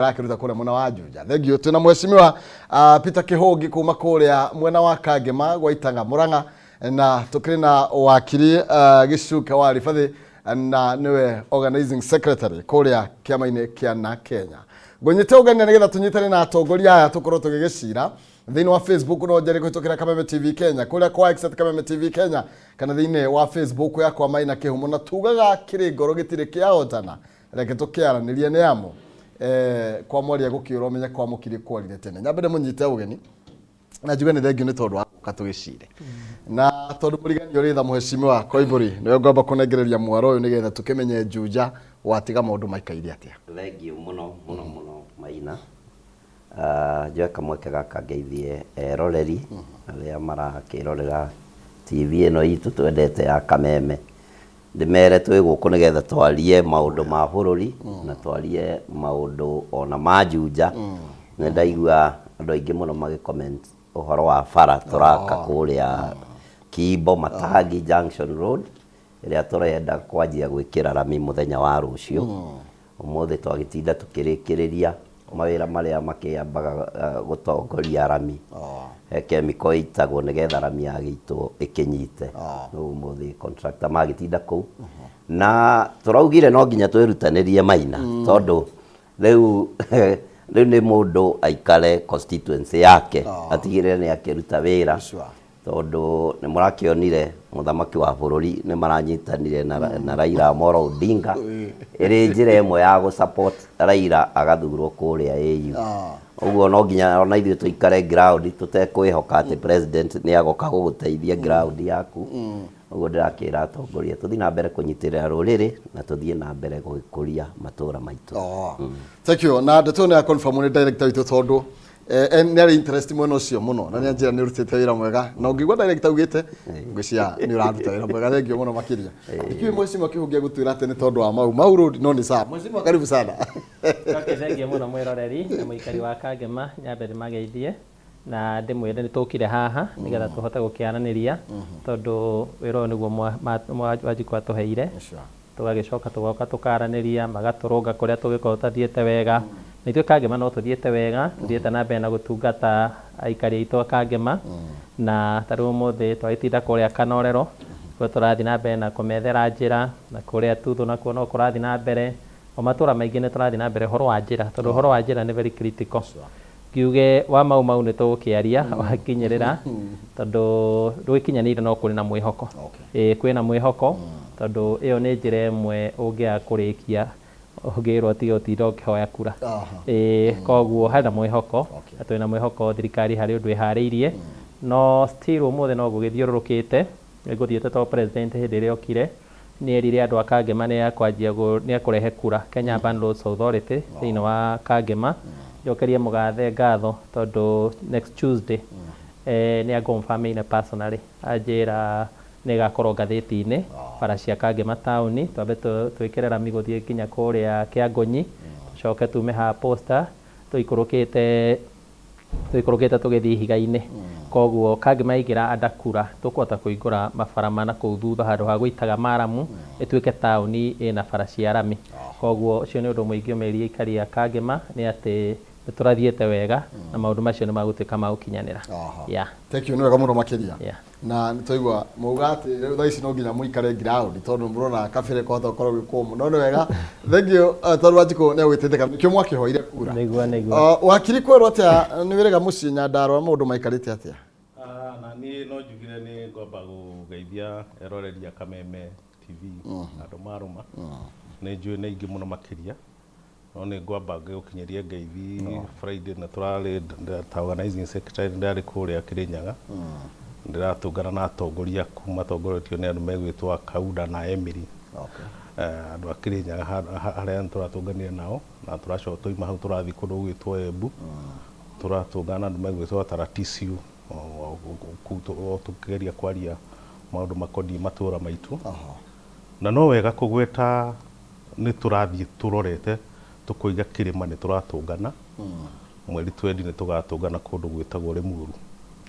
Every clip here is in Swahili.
Rakiruta kule mwena wa Juja. Thegio tuna mheshimiwa Peter Kihogi kuma kuria mwena wa Kangema gwaitanga Muranga na tukiri na wakiri Gicuka wa Rifathi na niwe organizing secretary kuria kiama-ini kia na Kenya. Ngonyite ugania nigetha tunyitane na atongoria aya tukorwo tugigicira thini wa Facebook no njeri kuhitukira Kameme TV Kenya kuria kwa X Kameme TV Kenya kana thini wa Facebook yakwa Maina Kihumo na tugaga kiri ngoro gitire kiahotana reke tukiaranirie ni amo kwa mwaria gukiura umenya kwa mukiri kwarire tene nyambere munyite ugeni na njuge ni thengio ni tondu wa katugicire na tondu murigani uritha muheshimiwa Koimburi niwe ngomba kunengereria mwaro uyu nigetha tukimenye Juja watiga maundu maikaire atia. Thengio muno Maina njoe kamweke gaka ngeithie eroreri aria marakirorera TV ino itu twendete ya Kameme ndimere twi guku nigetha twarie maundu ma bururi na twarie maundu ona ma Juja na ndaigua andu aingi muno magi comment uhoro wa bara turaka kuria Kibo Matagi Junction Road iria turenda kwanjia gwikira rami muthenya wa rucio umuthi twagitinda tukirikiriria mawira maria makiambaga gutongoria rami chemical itagwo nigetha rami yagitwo ikinyite no umuthi contractor magitinda ku na turaugire no nginya twirutanirie Maina tondu riu ni mundu aikare constituency yake atigire ni akiruta wira tondu ni murakionire muthamaki wa bururi ni maranyitanire na Raila Amolo Odinga iri njira imwe ya gu support Raila agathurwo kuria AU uguo no nginya ona ithuĩ tuikare ground tutekwihoka ati president ni agoka guguteithia ground yaku uguo ndirakira atongoria tuthi na mbere kunyitirira ruriri na tuthie na mbere gukũria matura maitu. Thank you. Na ndetone ya confirm ni director witu tondu ni ari interest muno cio muno na ni njira ni rutite wira mwega na ngigwa director ugite ngwiciya ni uraruta wira mwega thengio muno makiria ikiwe mheshimiwa Kihogi gutwira ati ni tondu wa mau road no ni sawa mheshimiwa karibu sana. Thengio muno mwiroreri na muikari wa Kangema nyambere mageithie na ndimwire ni tukire haha nigetha tuhote gukiananiria tondu wira niguo wajikwa tuheire tugagicoka tugoka tukaraniria magaturunga kuria tugikorwo tathiete wega na ithuĩ Kangema no tuthiete wega tuthiete na mbere na gutungata aikari aitũ a Kangema na tarĩu ũmũthĩ twagitinda kuria Kanorero kuo turathi na mbere na kumethera njira na kuria Tuthu nakuo no kurathi na mbere o matura maingĩ nĩ turathi na mbere horo wa njira tondu horo wa njira nĩ very critical kiuge wa mau nĩ tũgũkĩaria wakinyĩrĩra tondu ndũgĩkinyanĩire no kũrĩ na mwĩhoko kwĩna mwĩhoko tondu ĩyo nĩ njĩra ĩmwe ũngĩaga kũrĩkia ũngĩrwo tiga ũtinda ũkĩhoya kura koguo harĩ na mwĩhoko na twĩna mwĩhoko thirikari harĩ ũndũ ĩharĩirie no still ũmũthĩ no gũgĩthiũrũrũkĩte gũthiĩte to president hĩndĩ ĩrĩa okire nĩ erire andũ a Kangema nĩ akũrehe kura Kenya Urban Roads Authority thĩinĩ wa Kangema njokerie mũgathe ngatho tondu next Tuesday ni agonfirmine personally ajira ni gakorwo ngathĩti-inĩ bara cia Kangema town twambe twĩkĩre rami gũthiĩ nginya kũrĩa Kĩangonyi coke tume ha posta tũikũrũkĩte tũgĩthiĩ ihiga-inĩ koguo Kangema yaingĩra andakura tũkũhota kũhingũra mabara mana kũu thutha handũ ha gũitaga maramu ĩtuĩke taũni ĩna bara cia rami koguo ũcio nĩ ũndũ mũingĩ ũmeria aikari a Kangema nĩ atĩ turathiete wega na maundu macio ni magũtuĩka ma gũkinyanĩra. Thank you. Nĩ wega mũno makiria na nĩ twaigua mauga atĩ rĩu thaa ici no nginya mũikare ground tondu mũrona kabere kũhota gũkorwo gwĩ kũmũ no nĩ wega thengio tondu Wanjikũ nĩ agwĩtĩtĩka nĩkĩo mwakĩhoire kura nĩguo wakiri kwerwo atĩa nĩ wĩrĩga mũciĩ Nyandarua maũndũ maikarĩte atĩa? Na niĩ no njugire nĩ ngomba gũgeithia eroreri a Kameme TV andũ marũma nĩ njũĩ nĩ aingĩ mũno makĩria no nĩ ngwamba gũkinyĩria ngeithi Friday na tũrarĩ ta organizing secretary ndarĩ kũrĩa Kĩrĩnyaga ndiratũngana na atongoria kuma tongoretio nĩ andũ megwĩtwo Kauda na Emily andũ a Kĩrĩnyaga harĩa tũratũnganire nao na tũracoka tũima hau tũrathi kũndũ gwĩtwo Embu tũratũngana andũ megwĩtwo Taratisiu tũkĩgeria kwaria maũndũ makoniĩ matũra maitũ na no wega kũgweta nĩ tũrathiĩ tũrorete tukuiga kirima ni turatungana mweri 20 ni tugatungana kundu gwitagwo Limuru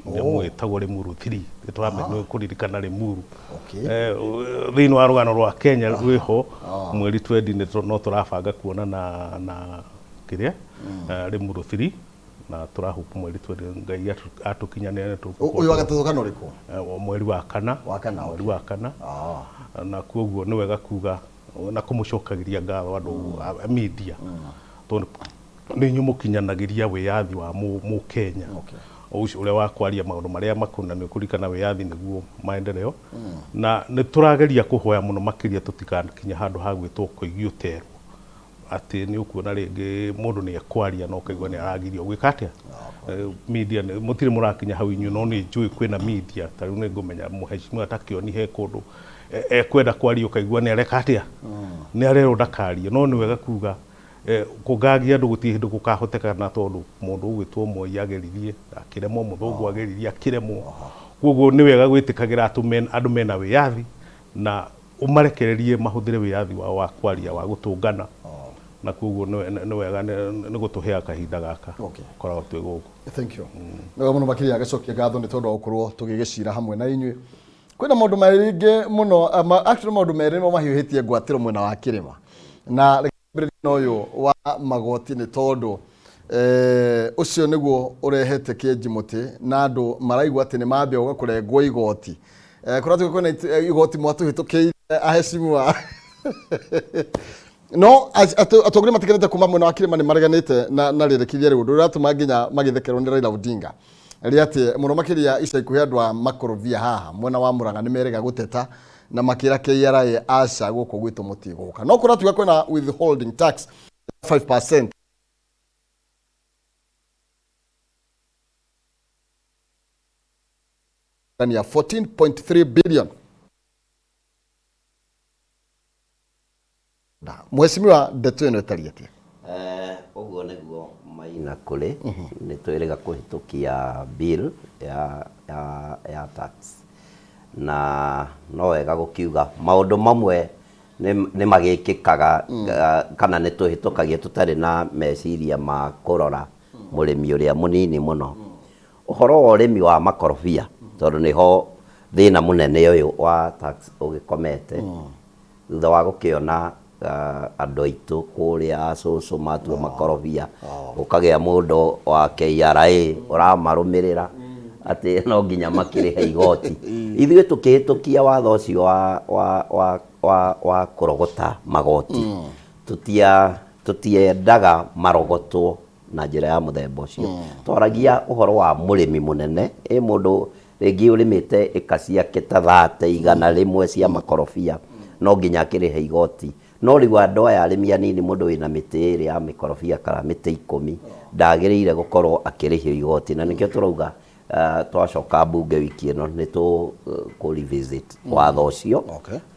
gwitagwo Limuru 3 ni turamenya kuririkana Limuru thiini wa rugano rwa Kenya rwiho mweri 20 ni no turabanga kuona na kiria ri muruthiri na turahupu mweri tweri ngai atukinyanire uyu wa gatatu kana uriku mweri wa kana mweri wa kana na kuoguo ni wega kuga na kumucokagiria ngatho andu media tondu ni nyumukinyanagiria wiyathi wa mu Kenya uria wa kwaria maundu maria makunani kurikana wiyathi niguo maendeleo na ni turageria kuhoya muno makiria tutikakinya handu hagwitwo kuigio tero ati ni ukuona ringi mundu ni ekwaria no kaigwa ni aragirio gwika atia media mutire murakinya hau inyu no ni njui kwina media tariu ni ngumenya muheshimiwa takioni he kundu ekwenda kwaria kaigwa ni areka atia ni arero ndakarie no ni wega kuga kugagia andu gutie hindu gukahoteka na tondu mundu ugwitwo Moi agerithie akiremwo muthungu agerithie akiremwo koguo ni wega gwitikagira andu mena wiyathi na umarekererie mahuthire wiyathi wa kwaria wa gutungana na koguo ni wega ni gutuhea kahinda gaka koragwo twi guku. Thank you. No muno makiria agacokia ngatho ni tondu gukorwo tugigicira hamwe na inyui kwina maundu maringi muno actually maundu merimo mahiuhitie ngwatiro mwena wa kirima na uyu wa magoti ni tondu ucio niguo urehete kienjimuti na andu maraigwa ati ni mambia ugakurengwo igoti kuratu kwina igoti mwatuhitukiire aheshimiwa no atogire matikenete kuma mwena wa kirima ni mareganite na rirekithia riu ndu ratuma nginya magithekerwo ni Raila Odinga riati muno makiria ica ikuhe andu a makorobia haha mwena wa Murang'a ni merega guteta na makira KRA aca guko gwitu mutiguka no kuratuga kwina withholding tax 5% yani ya 14.3 billion. Mheshimiwa ndeto ino etariatia uguo niguo Maina kuri ni twirega kuhitukia bill ya tax na no wega gukiuga maundu mamwe ni magikikaga kana ni tuhitukagia tutari na meciria ma kurora murimi uria munini muno uhoro wa urimi wa makorobia tondu niho thina munene uyu wa tax ugikomete thutha wa gukiona andu aitu kuria cucu matua makorobia ukagia mundu wa KRA uramarumirira ati no nginya makirihe igoti ithuĩ tukihitukia watho ucio wa kurogota magoti tutiendaga marogotwo na njira ya muthemba ucio twaragia uhoro wa murimi munene mundu ringi urimite eka ciake ta 30 cia makorobia no nginya akirihe igoti no riu andu aya arimi anini mundu wina miti iri ya mikorobia kana miti 10 ndagiriire gukorwo akirihio igoti na nikio turauga twacoka bunge wiki ino ni tu ku revisit watho ucio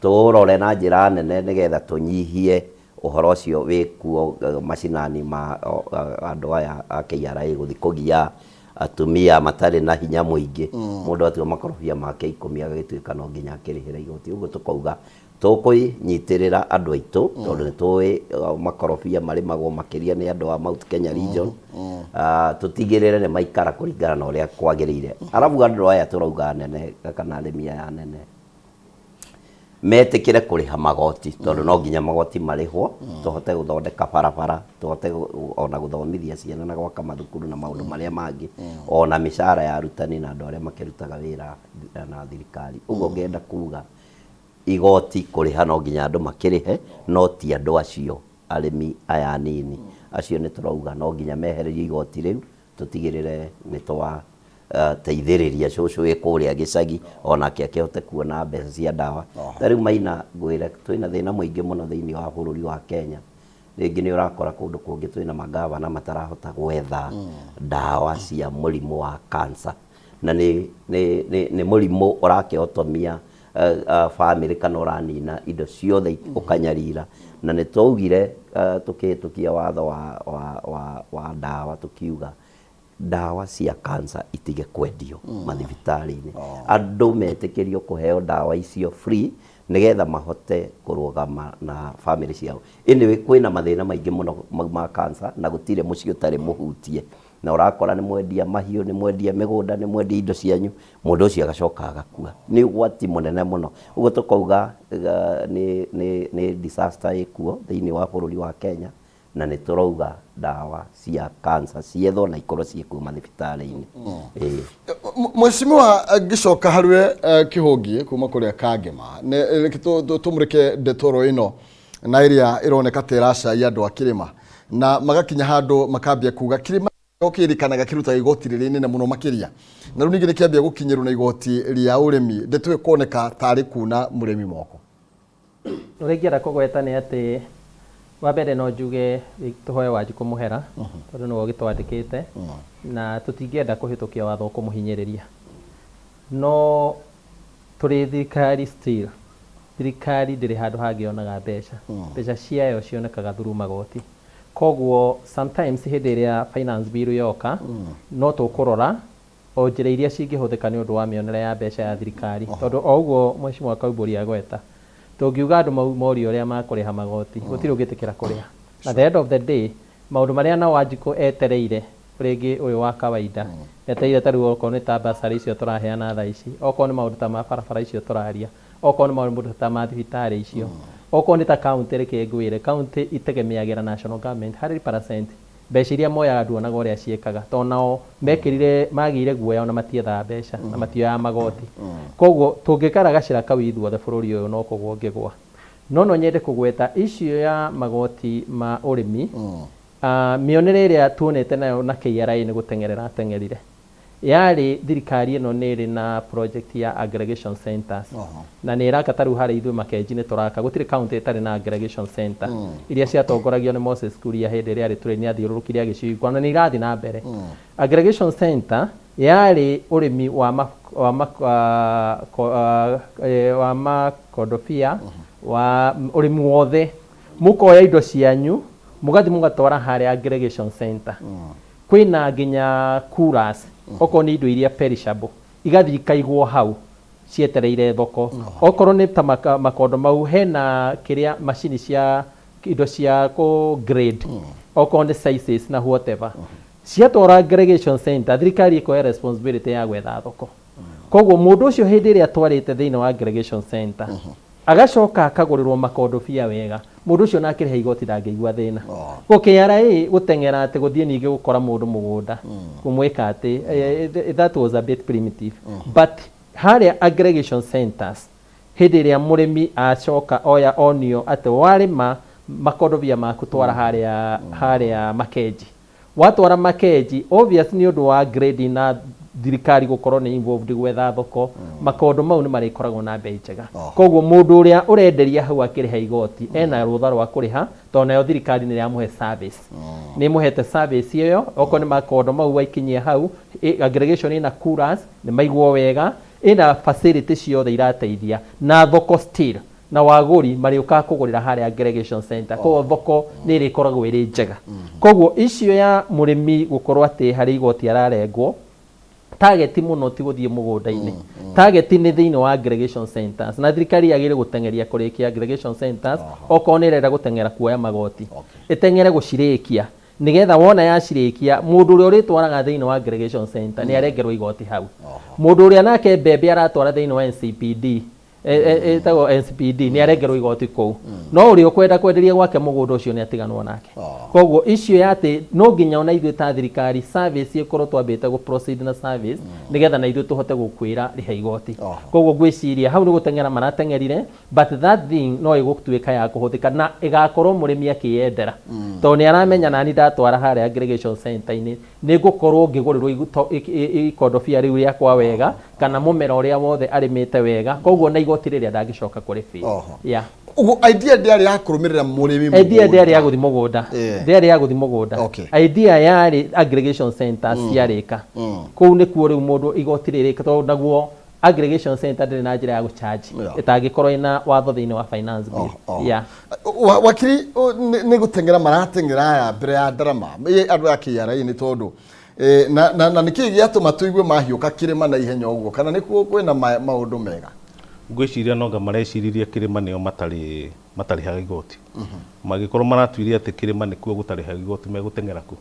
turore na njira nene nigetha tunyihie uhoro ucio wikuo macinani ma andu aya a KRA guthi kugia atumia matari na hinya muingi mundu atu makorobia make 10 agagituika no nginya akirihira igoti uguo tukauga tukunyitirira andu aitu tondu nitui makorobia marimagwo makiria ni andu a Mount Kenya region tutigirire ni maikara kuringana na uria kwagirire arabu andu aya turauga nene kana arimi aya nene metikire kuriha magoti tondu no nginya magoti marihwo tuhote guthondeka barabara tuhote ona guthomithia ciana na gwaka mathukuru na maundu maria mangi ona mishara ya arutani na andu aria makirutaga wira na thirikari uguo ngenda kuga igoti kuriha no nginya andu makirihe no ti andu acio arimi aya nini acio ni turauga no nginya mehererie igoti riu tutigirire ni twa teithiriria cucu wi kuria gicagi ona akihote kuona mbeca cia ndawa tariu Maina ngwire twina thina muingi muno thiini wa bururi wa Kenya ringi ni urakora kundu kungi twina magavana matarahota gwetha ndawa cia murimu wa cancer na ni murimu urakihotomia family kana uranina indo ciothe ukanyarira na ni twaugire tukihitukia watho wa ndawa tukiuga ndawa cia cancer itige kwendio mathibitari-ini andu metikirio kuheo ndawa icio free nigetha mahote kurugama na family ciao anyway kwina mathina maingi muno ma cancer na gutire muci utari muhutie na urakora ni mwendia mahiu ni mwendia migunda ni mwendia indo cianyu mundu ucio agacoka agakua ni gwati munene muno uguo tukauga ni disaster ikuo thiini wa bururi wa Kenya na nä tå rauga ndawa cia cancer ciethwo na ikorwo ciäkuo mathibitarä-inä. Mheshimiwa ngicoka harwe Kihongi kuma kuria Kangema tå må rä ke ndetoro ä no na iria ironeka ta iracaia andu a Kirima na magakinya handu makambia kuga Kirima okirikanaga kiruta igoti riri nene muno makiria na riu ningi ni kiambia gukinyirwo na igoti ria urimi ndetwe kuoneka tari kuna murimi moko uringienda kugweta ni ati wa mbere no njuge tuhoe Wanjiku muhera tondu niwe gitwandikite na tutingienda kuhitukia watho kumuhinyiriria no turi thirikari still thirikari ndiri handu hangionaga mbeca ciayo cionekaga through magoti koguo sometimes hindi iria finance bill yoka no tukurora o njira iria cingihuthika ni undu wa mionere ya mbeca ya thirikari tondu o uguo Mheshimiwa Kaumburi agweta tungiuga andu morio uria makuriha magoti gutiri ungitikira kuriha at the end of the day maundu maria na Wanjiku etereire ringi uyu wa kawaida etereire taru oko ni ta basari icio turaheana thaa ici oko ni maundu ta mabarabara icio turaria oko ni maundu ta mathibitari icio oko ni ta county reke ngwire county itegemeagira national government 100% mbeca iria moyaga nduonaga uria ciekaga to nao mekirire magire guoya na matietha mbeca na matioya magoti koguo tungikara gacira kau ithuothe bururi uyu no kugwo ngigwa no nyende kugweta issue ya magoti ma urimi mionere iria tuonete nayo na KRA ni gutengerera tengerire yari thirikari ino niri na project ya aggregation centers na ni iraka taru hari ithu makenji ni turaka gutire county itari na aggregation center iria ciatongoragio ni Moses Kuria hindi iria ri turi ni athiururukiria agicigwa na ni irathi na mbere aggregation center yari urimi wa makodofia wa urimi wothe mukoya indo cianyu mugathi mugatwara hari aggregation center kwina nginya kuras oko ni indo iria perishable igathi ikaigwo hau cietereire thoko okorwo ni ta makondo mau hena kiria machine cia indo cia ko grade okorwo ni sizes na whatever ciatwara aggregation center thirikari iko responsibility ya gwetha thoko koguo mundu ucio hindi iria twarite thiini wa aggregation center agacoka akagurirwo makondofia wega mundu ucio nakiriha igoti ndangĩigua thina ko KRA gutengera ati guthie ningi gukora mundu mugunda kumwika ati that was a bit primitive but haria aggregation centers hindi iria murimi acoka oya onio ati warima makondofia maku twara haria makenji watwara makenji obviously ni undu wa grade na thirikari gukorwo ni involved gwetha thoko makondo mau ni marikoragwo na mbei njega koguo mundu uria urenderia hau akiriha igoti ena rutha rwa kuriha to nayo thirikari ni yamuhe service ni muhete service iyo oko ni makondo mau waikinyia hau aggregation ina kuras ni maigwo wega ina facility ciothe irateithia na thoko still na waguri mariuka kugurira haria aggregation center koguo thoko ni rikoragwo iri njega koguo icio ya murimi gukorwo ati hari igoti ararengwo target muno ti guthie mugunda-ini target ni thiini wa aggregation centers na thirikari yagire gutengeria kurikia aggregation centers oko ni renda gutengera kuoya magoti itengere gucirikia nigetha wona yacirikia mundu uria uritwaraga thiini wa aggregation center ni arengerwo igoti hau mundu uria nake mbembe aratwara thiini wa NCPD etago NCPD ni arengerwo igoti kou no uri ukwenda kwenderia gwake mugunda ucio ni atiganwo nake koguo icio yate no nginya ona ithu ta thirikari service ikorwo twambite go proceed na service nigetha na ithu tuhote gukwira riha igoti koguo gwiciria hau ni gutengera maratengerire but that thing no igutuika ya kuhuthika na igakorwo murimi akiyendera to ni aramenya nani ndatwara haria aggregation center ini ni gukorwo ngigurirwo ikondofia riu ria kwa wega kana mumera uria wothe arimite wega koguo na igoti riria ndagicoka kuri fi ugo idea ndiari ya kurumirira murimi idea ndiari ya guthi mugunda ndiari ya guthi mugunda idea yari aggregation centers ciarika kou ni kuo riu mundu igoti ririka to naguo aggregation center ndiri na njira ya gucharge itangikorwo ina watho thiini wa finance bill wakiri ni gutengera maratengera ya mbere ya ndarama andu ya KRA ni tondu na niki giatuma tuigue mahiuka Kirima na ihenya uguo kana ni kwina maundu mega ngwiciria nonga mareciririe Kirima nio matari ha igoti magikorwo maratuiria ati Kirima ni kuo gutari ha igoti megutengera ku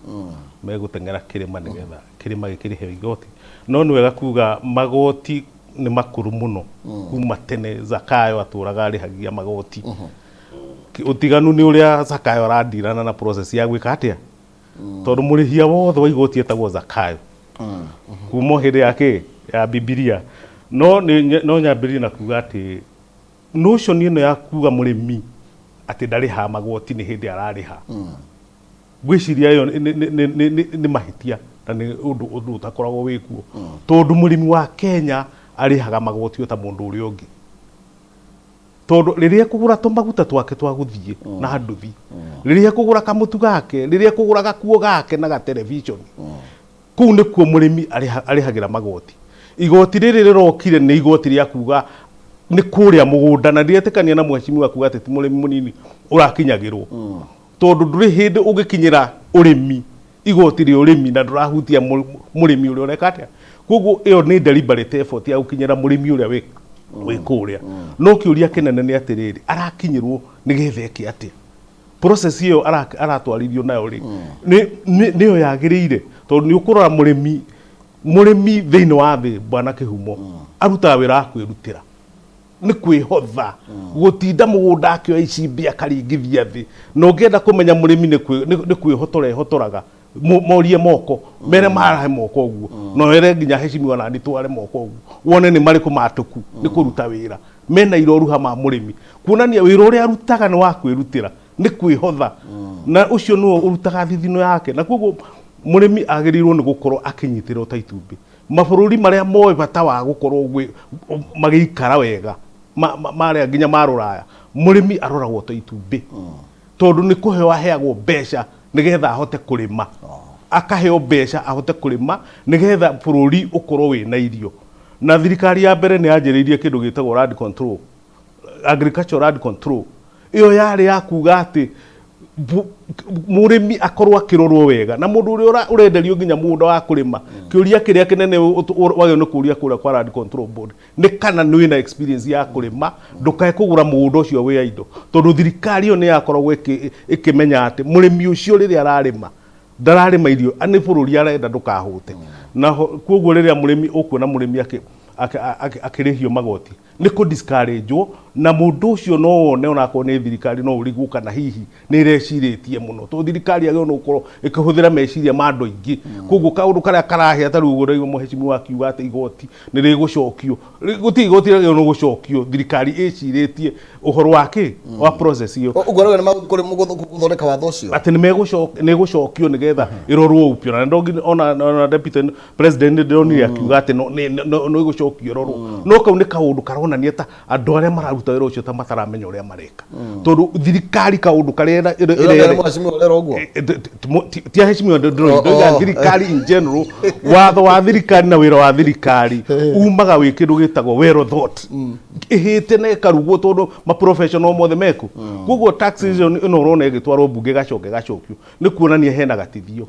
megutengera Kirima nigetha Kirima gikirihe igoti no ni wega kuga magoti ni makuru muno kuma tene Zakayo aturaga arihagia magoti utiganu ni uria Zakayo arandirana na process ya gwika atia tondu murihia wothe wa igoti etagwo Zakayo kuma hindi yake ya Bibilia no nyambiri na kuga ati notion ino ya kuga murimi ati ndariha magoti ni hindi arariha gwiciria yo ni mahitia na ni undu utakoragwo wikuo tondu murimi wa Kenya arihaga magoti ta mundu uri ungi tondu riria kugura tumaguta twake twa guthie na nduthi riria kugura kamutu gake riria kugura gakuo gake na ga television kuu ni kuo murimi arihagira magoti igoti riri rirokire ni igoti ria kuga ni kuria mugunda na ndietikania na mheshimiwa kuga ati murimi munini urakinyagirwo tondu nduri hindi ugikinyira urimi igoti ri urimi na ndurahutia murimi uri ureka atia koguo iyo ni deliberate effort ya gukinyira murimi uria we kuria no kiuria kinene ni atiriri arakinyirwo ni getheke atia process iyo aratwarithio nayo ri niyo yagirire tondu ni ukurora murimi thiini wa thi bwana Kihumo aruta wira kwirutira ni kwihotha gutinda mugunda akio icibia karingithia thi no ngenda kumenya murimi ni kwihotoraga morie moko mere marahe moko uguo no ere nginya heshimiwa na nitware moko uguo wone ni mariku matuku ni kuruta wira mena iroruha ma murimi kuonania wira uria arutaga ni wa kwirutira ni kwihotha na ucio no urutaga thithino yake na koguo murimi agirirwo ni gukorwo akinyitirwo ta itumbi mabururi maria moe bata wa gukorwo magikara wega maria nginya maruraya murimi aroragwo ta itumbi tondu ni kuheo aheagwo mbeca nigetha ahote kurima akaheo mbeca ahote kurima nigetha bururi ukorwo wina irio na thirikari ya mbere ni yanjiriirie kindu gitagwo land control agricultural land control iyo yari ya kuga ati murimi akorwo akirorwo wega na mundu uria urenderio nginya mugunda wa kurima kiuria kiria kinene wagio ni kuria kuria kwa land control board ni kana ni wina experience ya kurima ndukae kugura mugunda ucio wi indo tondu thirikari yo ni yakorwo ikimenya ati murimi ucio riria ararima ndararima irio ani bururi arenda ndukahute na koguo riria murimi ukuona murimi akirihio magoti ni ku discouragewo na mundu ucio no wone onako ni thirikari no urigu kana hihi ni ireciretie muno to thirikari agio no ukorwo ikihuthira meciria ma andu ingi koguo kaundu karia karahia taru uguo muheshimiwa akiuga ati igoti ni rigucokio guti igoti agio no gucokio thirikari iciretie uhoro wake wa process iyo uguo ni magukuri muguthondeka watho ucio ati ni gucokio nigetha irorwo upio na ndongi ona deputy president ndonire akiuga ati no igucokio rorwo no kau ni kaundu karonania ta andu aria mararuta wira ucio ta mataramenya uria mareka tondu thirikari kaundu karia tia heshimiwa ndiro thirikari in general watho wa thirikari na wira wa thirikari umaga wi kindu gitagwo well thought ihite na karugwo tondu ma professional mothe meku koguo taxation ino urona igitwarwo bunge gacokio ni kuonania hena gatithio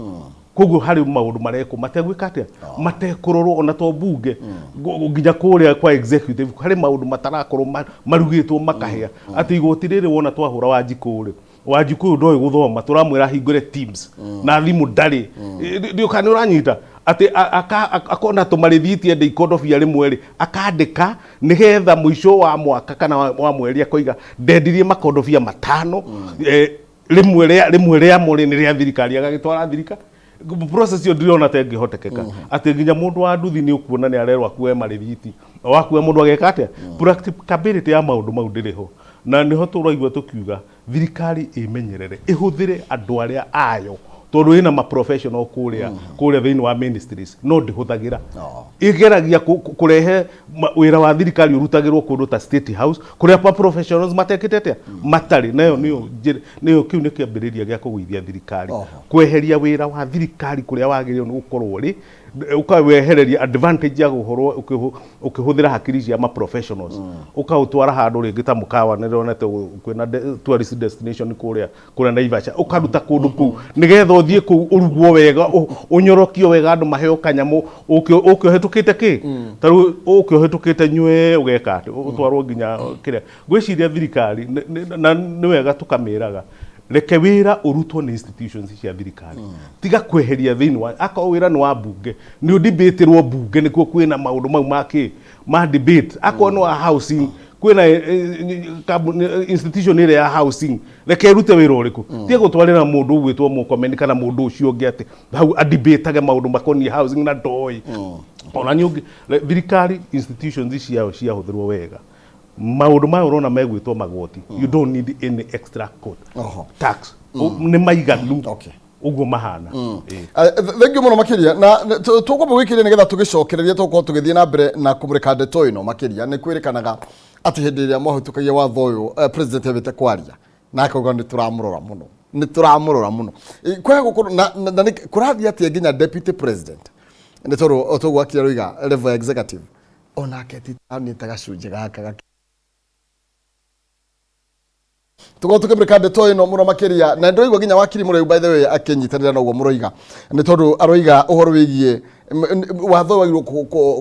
koguo hari maundu mareko mategwika atia matekurorwo ona to bunge nginya kuria kwa executive hari maundu matarakorwo marugitwo makahia ati igoti riri wona twahura Wanjiku ndoi guthoma turamwira hingure teams na thimu ndari ndio kana uranyita ati akona tumarithitie ende ikondobi ari mweri akandika nigetha muico wa mwaka kana wa mweri akoiga ndendirie makondobia matano rimwe ria muri ni ria thirikari agagitwara thirikari process yo ndiriona ta ingihotekeka ati nginya mundu wa nduthi ni ukuona ni arerwa kuwe marithiti wakuwe mundu ageka atia practicability ya maundu mau ndiriho na niho turaigua tukiuga thirikari imenyerere ihuthire andu aria ayo tondu ina ma professional kuria thiini wa ministries no ndihuthagira igeragia kurehe wira wa thirikari urutagirwo kundu ta state house kuria pa professionals matekitete matari nayo niyo kiu ni kiambiriria gia kugwithia thirikari kweheria wira wa thirikari kuria wagirio ni gukorwo ri ukawehereria advantage ya guhorwo ukihuthira hakiri cia ma professionals ukautwara handu ringi ta mukawa nironete kwina tourist destination kuria Naivasha ukaruta kundu ku nigetha uthie ku urugwo wega unyorokio wega andu maheo kanyamu ukiohetukite ki taru ukiohetukite nywe ugeka utwarwo nginya kiria gwiciria thirikari na ni wega tukamiraga reke wira urutwo ni institutions cia thirikari tiga kweheria thiini wa akao wira ni wa bunge ni debate ro bunge nikuo kwina maundu mau ma debate akao no housing kwina institution ile ya housing reke rute wira uriku tie gutwarira mundu gwitwo mukomeni kana mundu ucio ungi ati hau adibatage maundu makoni housing na doi ona nyungi thirikari institutions ici yao ciahuthirwo wega maundu maya urona megwitwo magoti you don't need any extra code tax ni maiganu uguo mahana thank you muno makiria na tukwamba wikiria nigetha tugicokereria tukorwo tugithie na mbere na kumurika ndeto ino makiria ni kwirikanaga ati hindi iria mwahitukagia watho uyu president yabite kwaria na akauga ni turamurora muno kwa gukorwo na kurathia atia nginya deputy president ni tondu otugwakia ruiga level executive onake titanite gacunje gaka tuko tukimurika ndeto ino muno makiria na ndoigwa nginya wakiri mureu by the way akinyitanira na uguo muroiga ni tondu aroiga uhoro wigie watho wagirwo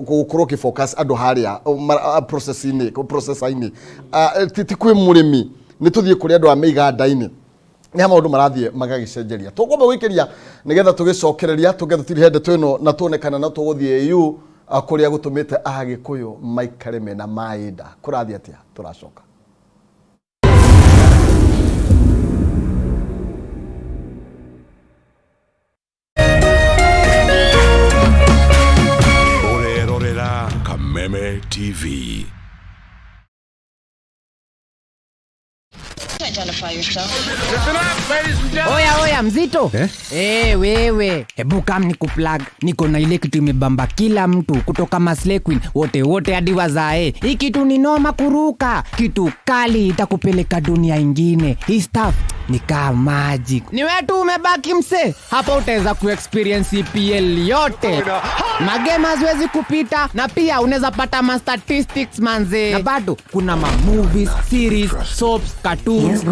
gukorwo ki focus andu haria process-ini ti kwi murimi ni tuthie kuri andu a miganda-ini ni maundu marathie magagicenjeria tukwamba wikiria nigetha tugicokereria tugetha tiri ndeto ino na tuonekana na tuguthie yu kuria gutumite agikuyu maikare mena maida kurathie atia turacoka Kameme TV. Oya mzito wewe hebu kam nikuplug niko na ile kitu imebamba kila mtu kutoka Maslay Queen wote hadi wazae. Hii kitu ni noma kuruka, kitu kali itakupeleka dunia ingine. Hii stuff ni kama magic. Ni wewe tu umebaki mse, hapa utaweza kuexperience EPL yote, magame haziwezi kupita, na pia unaweza pata ma statistics manze, na bado kuna ma movies, series, soaps, cartoons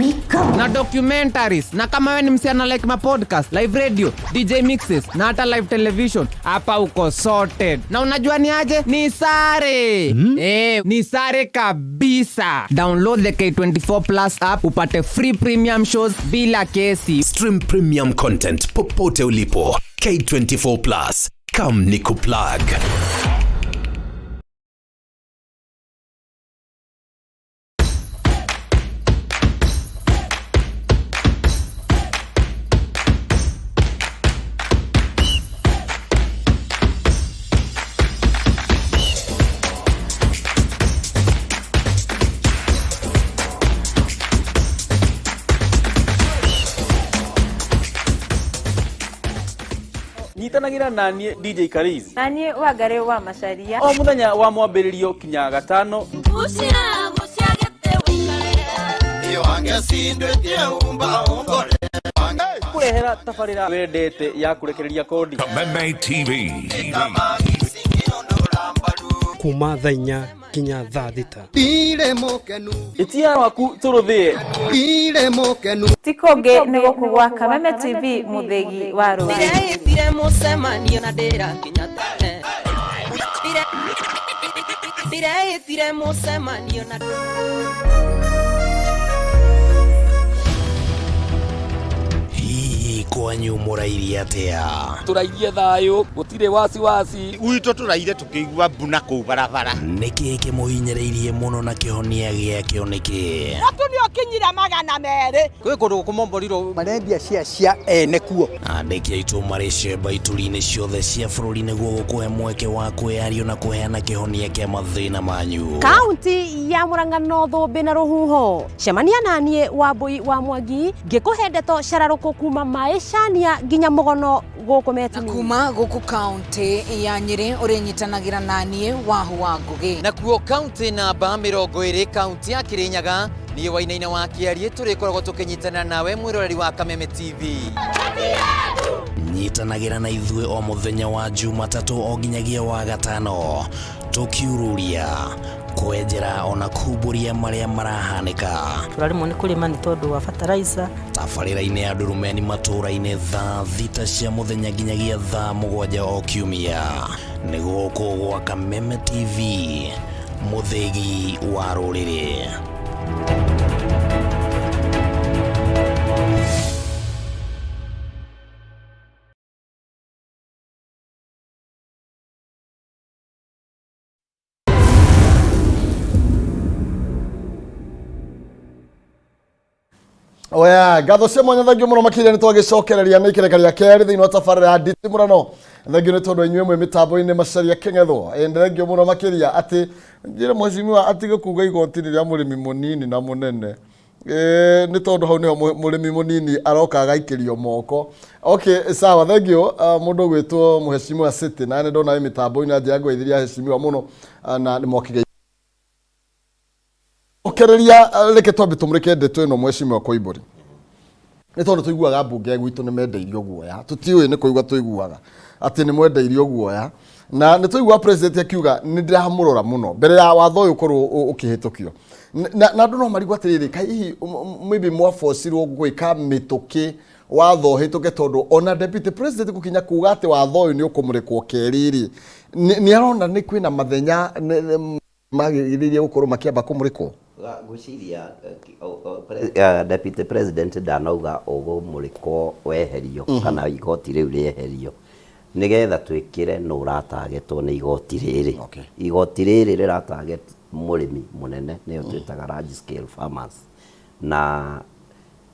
na documentaries. Na kama wewe ni msichana like ma podcast, live radio, DJ mixes na hata live television, hapa uko sorted. Na unajua ni aje? Ni sare. Ni sare kabisa. Download the K24 Plus app upate free premium shows bila kesi. Stream premium content popote ulipo. K24 Plus. Come nikuplug. Nyitanagira nanie DJ Kariz nanie Wangari wa Macharia o muthenya wa mwambiririo kinya gatano kurehera tafarira wendete ya kurekereria kodi Kameme TV. kuma thaa 4 kinya thaa 6 itia waku turuthie tikonge nego kugwa Kameme TV muthegi wa Rũĩ Ndire mucemanio na ndĩra kinya tene Ndire mucemanio na Kwanyu murairie atia? turairie thayo gutire wasi Gwitũ tũraire tũkĩigua mbuna kũu barabara. Nĩkĩ kĩmũhinyĩrĩirie mũno na kĩhonia gĩakĩo nĩkĩ? Watu nĩ okinyira 200 kwĩ kũndũ kũmomborirwo Marendia cia ene kuo. Andĩki aitũ marĩ cemba ituri-inĩ ciothe cia bũrũri nĩguo gũkũhe mweke wa kwĩyaria na kũheana kĩhonia kĩa mathĩna manyu. Kaunti ya Murang'a Thũmbĩ na Rũhuho, cemania naniĩ Wambui wa Mwangi ngĩkũhe ndeto cararũkũ kuma Maĩcania nginya Mũgono gũkũ Metini. kuma gũkũ kaunti ya Nyĩrĩ ũrĩnyitanagira naniĩ Wahu wa Ngũgĩ. nakuo kaunti namba 20 kaunti ya Kĩrĩnyaga niĩ Wainaina wa Kĩarie tũrĩkoragwo tũkĩnyitana nawe mwĩroreri wa Kameme TV. Nyitanagĩra na ithuĩ o mũthenya wa Jumatatũ o nginyagia wa Gatano, tũkiururia kwenjera ona kumbũria marĩa marahanĩka. Tũrarimwo nĩ kũrĩma nĩ tondũ wa fertilizer. Tabarĩra-inĩ ya Ndurumeni matũũra-inĩ thaa 6 cia mũthenya nginyagia thaa 7 o kiumia. Nĩ gũkũ gwa Kameme TV, mũthegi wa rũrĩrĩ. Oya gatho cia mwanya thangio muno makiria ni twagicokereria ni kirekeria keri thiini wa tabarira ya nditimurano thangio ni tondu inyuĩ mwe mitambo-ini macaria keng'etho thangio muno makiria ati njire mheshimiwa atige kuga igoti rĩrĩa mũrĩmi mũnini na mũnene ni tondu hau niho mũrĩmi mũnini aroka agaikirio moko. Okay sawa thangio mundu gwitwo mheshimiwa City na ndona mitambo-ini njira ngũithiria mheshimiwa muno na ni mwakige okereria reke twambe tumurike ndeto ino mheshimiwa Koimburi ni tondu tuiguaga mbunge gwitũ nĩ mendeirio guoya tutiũĩ nĩ kũigua tuiguaga atĩ nĩ mwendeirio guoya na nĩ tuigua president akiuga nĩ ndiramũrora mũno mbere ya watho ũyũ ũkorwo ũkĩhĩtũkio na andũ no marigwo atĩrĩrĩ kai maybe mwabocirwo gwĩka mĩtũkĩ watho ũhĩtũke tondu ona deputy president gũkinya kuga atĩ watho ũyũ nĩ ũkũmũrĩkwo kerĩ nĩ arona nĩ kwĩna mathenya magĩrĩire gũkorwo makĩamba kũmũrĩkwo. Gwiciria deputy president ndanauga ũgũmũrĩkwo weherio kana igoti rĩu rĩeherio nĩgetha twĩkĩre no ũratagetwo nĩ igoti rĩrĩ. Igoti rĩrĩ rĩrataget mũrĩmi mũnene nĩyo twĩtaga large scale farmers na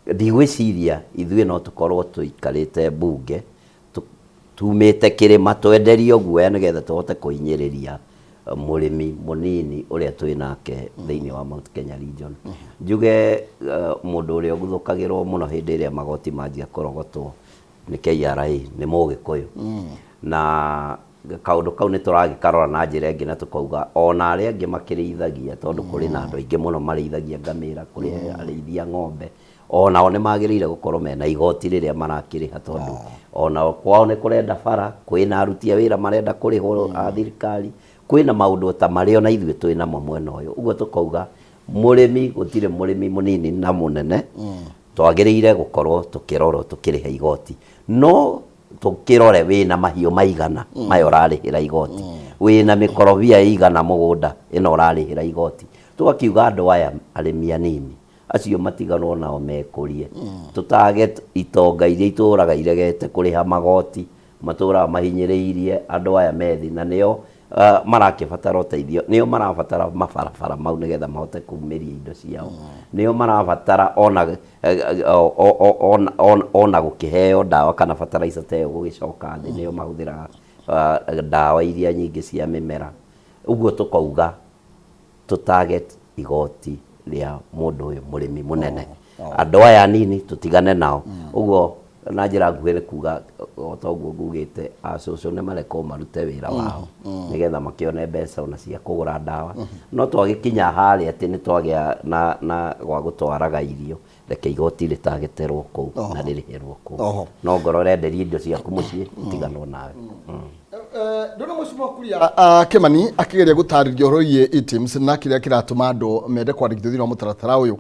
ndigwĩciria ithuĩ no tũkorwo tũikarĩte mbunge tumĩte kĩrĩma twenderio guoya nĩgetha tũhote kũhinyĩrĩria mũrĩmi mũnini ũrĩa twĩ nake thĩinĩ wa Mount Kenya region. Njuge mũndũ ũrĩa ũguthũkagĩrwo mũno hĩndĩ ĩrĩa magoti manjia kũrogotwo nĩ KRA nĩ Mũgĩkũyũ na kaũndũ kau nĩ tũragĩkarora na njĩra ĩngĩ na tũkauga ona arĩa angĩ makĩrĩithagia tondũ kũrĩ na andũ aingĩ mũno marĩithagia ngamĩra kũrĩ arĩithia ng'ombe onao nĩ magĩrĩire gũkorwo mena igoti rĩrĩa marakĩrĩha tondũ onao kwao nĩ kũrenda bara kwĩna aruti a wĩra marenda kũrĩhwo a thirikari kwĩna maũndũ ta marĩa ona ithuĩ twĩ namo mwena ũyũ ũguo tũkauga mũrĩmi gũtirĩ mũrĩmi mũnini na mũnene twagĩrĩire gũkorwo tũkĩrorwo tũkĩrĩha igoti no tũkĩrore wĩna mahiũ maigana maya ũrarĩhĩra igoti wĩna mĩkorobia igana mũgũnda ĩno ũrarĩhĩra igoti tũgakiuga andũ aya arĩmi anini acio matiganwo nao mekũrie tũtage itonga iria itũraga iregete kũrĩha magoti matũraga mahinyĩrĩirie andũ aya methi na nĩo marakĩbatara ũteithio nĩo marabatara mabarabara mau nĩgetha mahote kumĩria indo ciao nĩo marabatara ona gũkĩheo ndawa kana fertilizer ta ĩyo gũgĩcoka thĩ nĩo mahũthĩraga ndawa iria nyingĩ cia mĩmera ũguo tũkauga tũtarget igoti rĩa mũndũ ũyũ mũrĩmi mũnene andũ aya nini tũtigane nao ũguo na njĩra nguhĩ nĩ kuga ta ũguo ngugĩte acũcũ nĩ marekwo marute wĩra wao nĩgetha makĩone mbeca ona cia kũgũra ndawa no twagĩkinya harĩa atĩ nĩ twagĩa na gwa gũtwaraga irio reke igoti rĩtageterwo kũu na rĩrĩhĩrwo kũu no ngoro ũrenderia indo ciaku mũciĩ itiganwo nawe. Ndona Mheshimiwa Kuria Kĩmani akĩgeria gũtarĩria ũhoro wĩgiĩ ITIMS na kĩrĩa kĩratũma andũ mende kwandĩkithio thĩinĩ wa mũtaratara ũyũ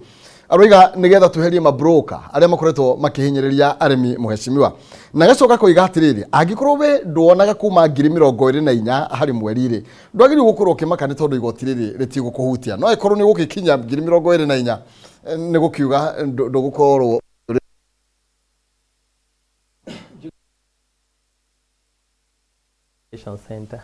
aroiga nĩgetha tweherie mabroka arĩa makoretwo makĩhinyĩrĩria arĩmi Mheshimiwa na gacoka koiga atĩrĩrĩ angĩkorwo we nduonaga kuma 2024 harĩ mweri rĩ ndwagĩrĩirwo gũkorwo ũkĩmaka nĩ tondũ igoti rĩrĩ rĩtigũkũhutia no ĩkorwo nĩ gũgĩkinya 2024 nĩ gũkiuga ndũgũkorwo center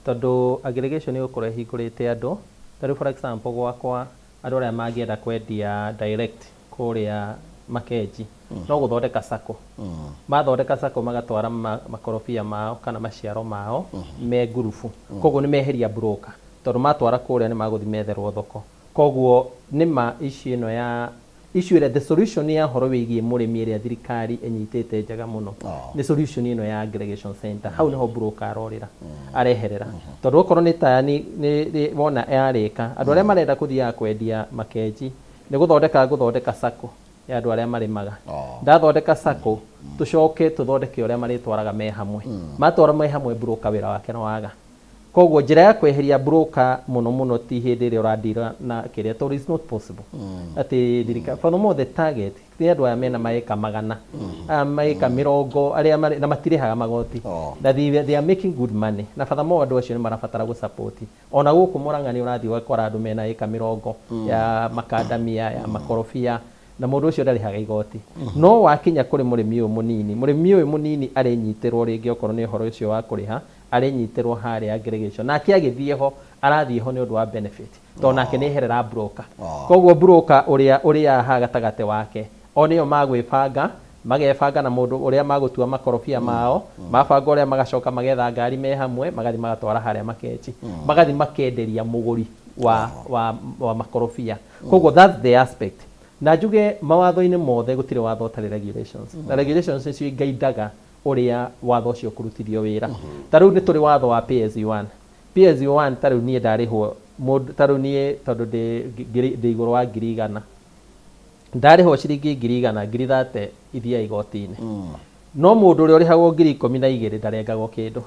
tondu aggregation nĩ gũkorwo ĩhingũrĩte andũ tarĩ for example gwakwa andũ arĩa mangĩenda kwendia direct kũrĩa makenji no gũthondeka sacco mathondeka sacco magatwara makorobia mao kana maciaro mao me ngurubu koguo nĩ meheria broker tondũ matwara kũrĩa nĩ magũthi metherwo thoko koguo nĩma issue ĩno ya issue ĩrĩa the solution ya horo wĩgiĩ mũrĩmi ĩrĩa thirikari ĩnyitĩte njega mũno nĩ solution ĩno ya aggregation center hau nĩho broker arorĩra areherera tondũ okorwo nĩ ta nĩ wona yarĩka andũ arĩa marenda kũthiaga kwendia makenji nĩ gũthondeka sacco ya andũ arĩa marĩmaga ndathondeka sacco tũcoke tũthondeke ũrĩa marĩtwaraga me hamwe matwara me hamwe broker wĩra wake no waga koguo njĩra ya kweheria broker mũno ti hĩndĩ ĩrĩa ũrandira na kĩrĩa tondũ is not possible atĩ thirikari for the more the target nĩ andũ aya mena maĩka magana maĩka 50 arĩa na matirĩhaga magoti na they are making good money na furthermore andũ acio nĩ marabatara gũsupport ona gũkũ Mũrang'a nĩ ũrathiĩ ũgakora andũ mena ĩka 50 ya makandamia ya makorobia na mũndũ ũcio ndarĩhaga igoti no wakinya kũrĩ mũrĩmi ũyũ mũnini arĩnyitirwo rĩngĩ okorwo nĩ ũhoro ũcio wa kũrĩha arĩnyitirwo harĩa aggregation na akĩagĩthiĩ ho arathiĩ ho nĩ ũndũ wa benefit tondũ nake nĩ eherera broker koguo broker ũrĩa ha gatagatĩ wake onio magwĩbanga magebanga na mũndũ ũrĩa magũtua makorobia mao mabanga ũrĩa magacoka magetha ngari me hamwe magathi magatwara harĩa makenji magathi makenderia mũgũri wa makorobia koguo that's the aspect na njuge mawatho-inĩ mothe gũtirĩ watho ũtarĩ regulations na regulations nĩcio ingaidaga ũrĩa watho ũcio kũrutithio wĩra ta rĩu nĩ tũrĩ watho wa PSU1 ta rĩu niĩ ndarĩhwo ta rĩu niĩ tondũ ndĩ igũrũ wa 100,000 ndarĩhwo ciringi 100,000 ngiri ithia igoti-inĩ no mũndũ ũrĩa ũrĩhagwo 12,000 ndarengagwo kĩndũ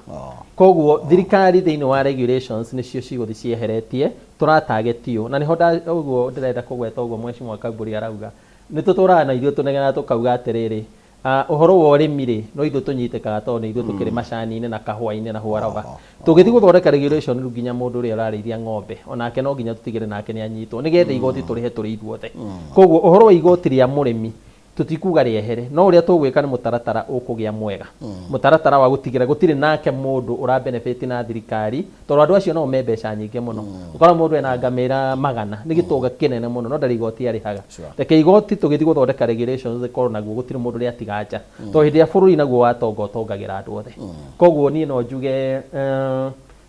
koguo thirikari thĩinĩ wa regulations nĩcio cigũthi cieheretie tũratagetio na nĩho ũguo ndĩrenda kũgweta ũguo Mheshimiwa Kamburi arauga nĩ tũtũraga na ithuĩ tũnegena tũkauga atĩrĩrĩ ũhoro wa ũrĩmi rĩ no ithuĩ tũnyitĩkaga tondũ nĩ ithuĩ tũkĩrĩ macani-inĩ na kahũa-inĩ na whatever tũgĩthiĩ gũthondeka regulation rĩu nginya mũndũ ũrĩa ũrarĩithia ng'ombe onake no nginya tũtigĩre nake nĩ anyitwo nĩgetha igoti tũrĩhe tũrĩ ithuothe koguo ũhoro wa igoti rĩa mũrĩmi tutikuga rĩehere no ũrĩa tũgwĩka nĩ mũtaratara ũkũgĩa mwega mũtaratara wa gũtigĩra gũtirĩ nake mũndũ ũra benefit na thirikari tondũ andũ acio no me mbeca nyingĩ mũno ũkora mũndũ ena ngamĩra 100 nĩ gĩtũga kĩnene mũno no ndarĩ igoti arĩhaga reke igoti tũgĩthiĩ gũthondeka regulations ĩkorwo naguo gũtirĩ mũndũ ũrĩa atiga tondũ hĩndĩ ya bũrũri naguo watonga ũtongagĩra andũ othe koguo niĩ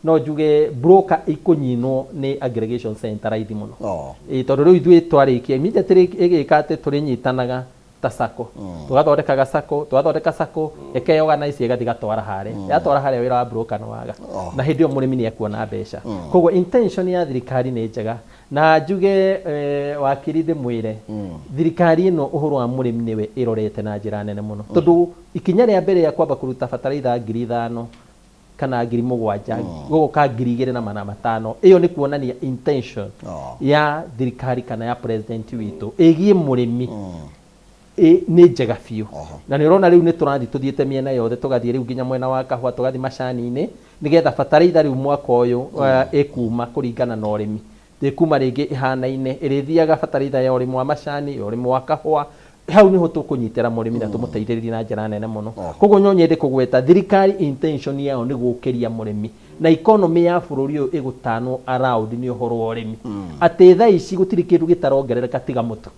no njuge broker ikunyinwo nĩ aggregation center raithi mũno tondũ rĩu ithuĩ twarĩkia immediately ĩgĩka atĩ tũrĩnyitanaga ta sako tũgathondeka sako ĩkeorganize ĩgathi gatwara harĩa yatwara harĩa wĩra wa broker no waga na hĩndĩ ĩyo mũrĩmi nĩ ekuona mbeca koguo intention ya thirikari nĩ njega na njuge wakiri ndĩmwĩre thirikari ĩno ũhoro wa mũrĩmi nĩwe ĩrorete na njĩra nene mũno tondũ ikinya rĩa mbere ya kwamba kũruta bataraitha 5,000 kana 7,000 gũgũka 2,500 ĩyo nĩ kuonania intention ya thirikari kana ya president witũ ĩgiĩ mũrĩmi nĩ njega biũ na nĩ ũrona rĩu nĩ tũrathiĩ tũthiĩte mĩena yothe tũgathiĩ rĩu nginya mwena wa kahũa tũgathiĩ macani-inĩ nĩgetha bataraitha rĩu mwaka ũyũ ĩkuma kũringana na ũrĩmi ĩkuma rĩngĩ ĩhanaine ĩrĩthiaga bataraitha ya ũrĩmi wa macani ya ũrĩmi wa kahũa hau niho tũkũnyitĩra mũrĩmi na tũmũteithĩrĩrie na njĩra nene mũno koguo no nyende kũgweta thirikari intention yao nĩ gũkĩria mũrĩmi na economy ya bũrũri ũyũ ĩgũtanwo around nĩ ũhoro wa ũrĩmi atĩ thaa ici gũtirĩ kĩndũ gĩtarongerereka tiga mũtu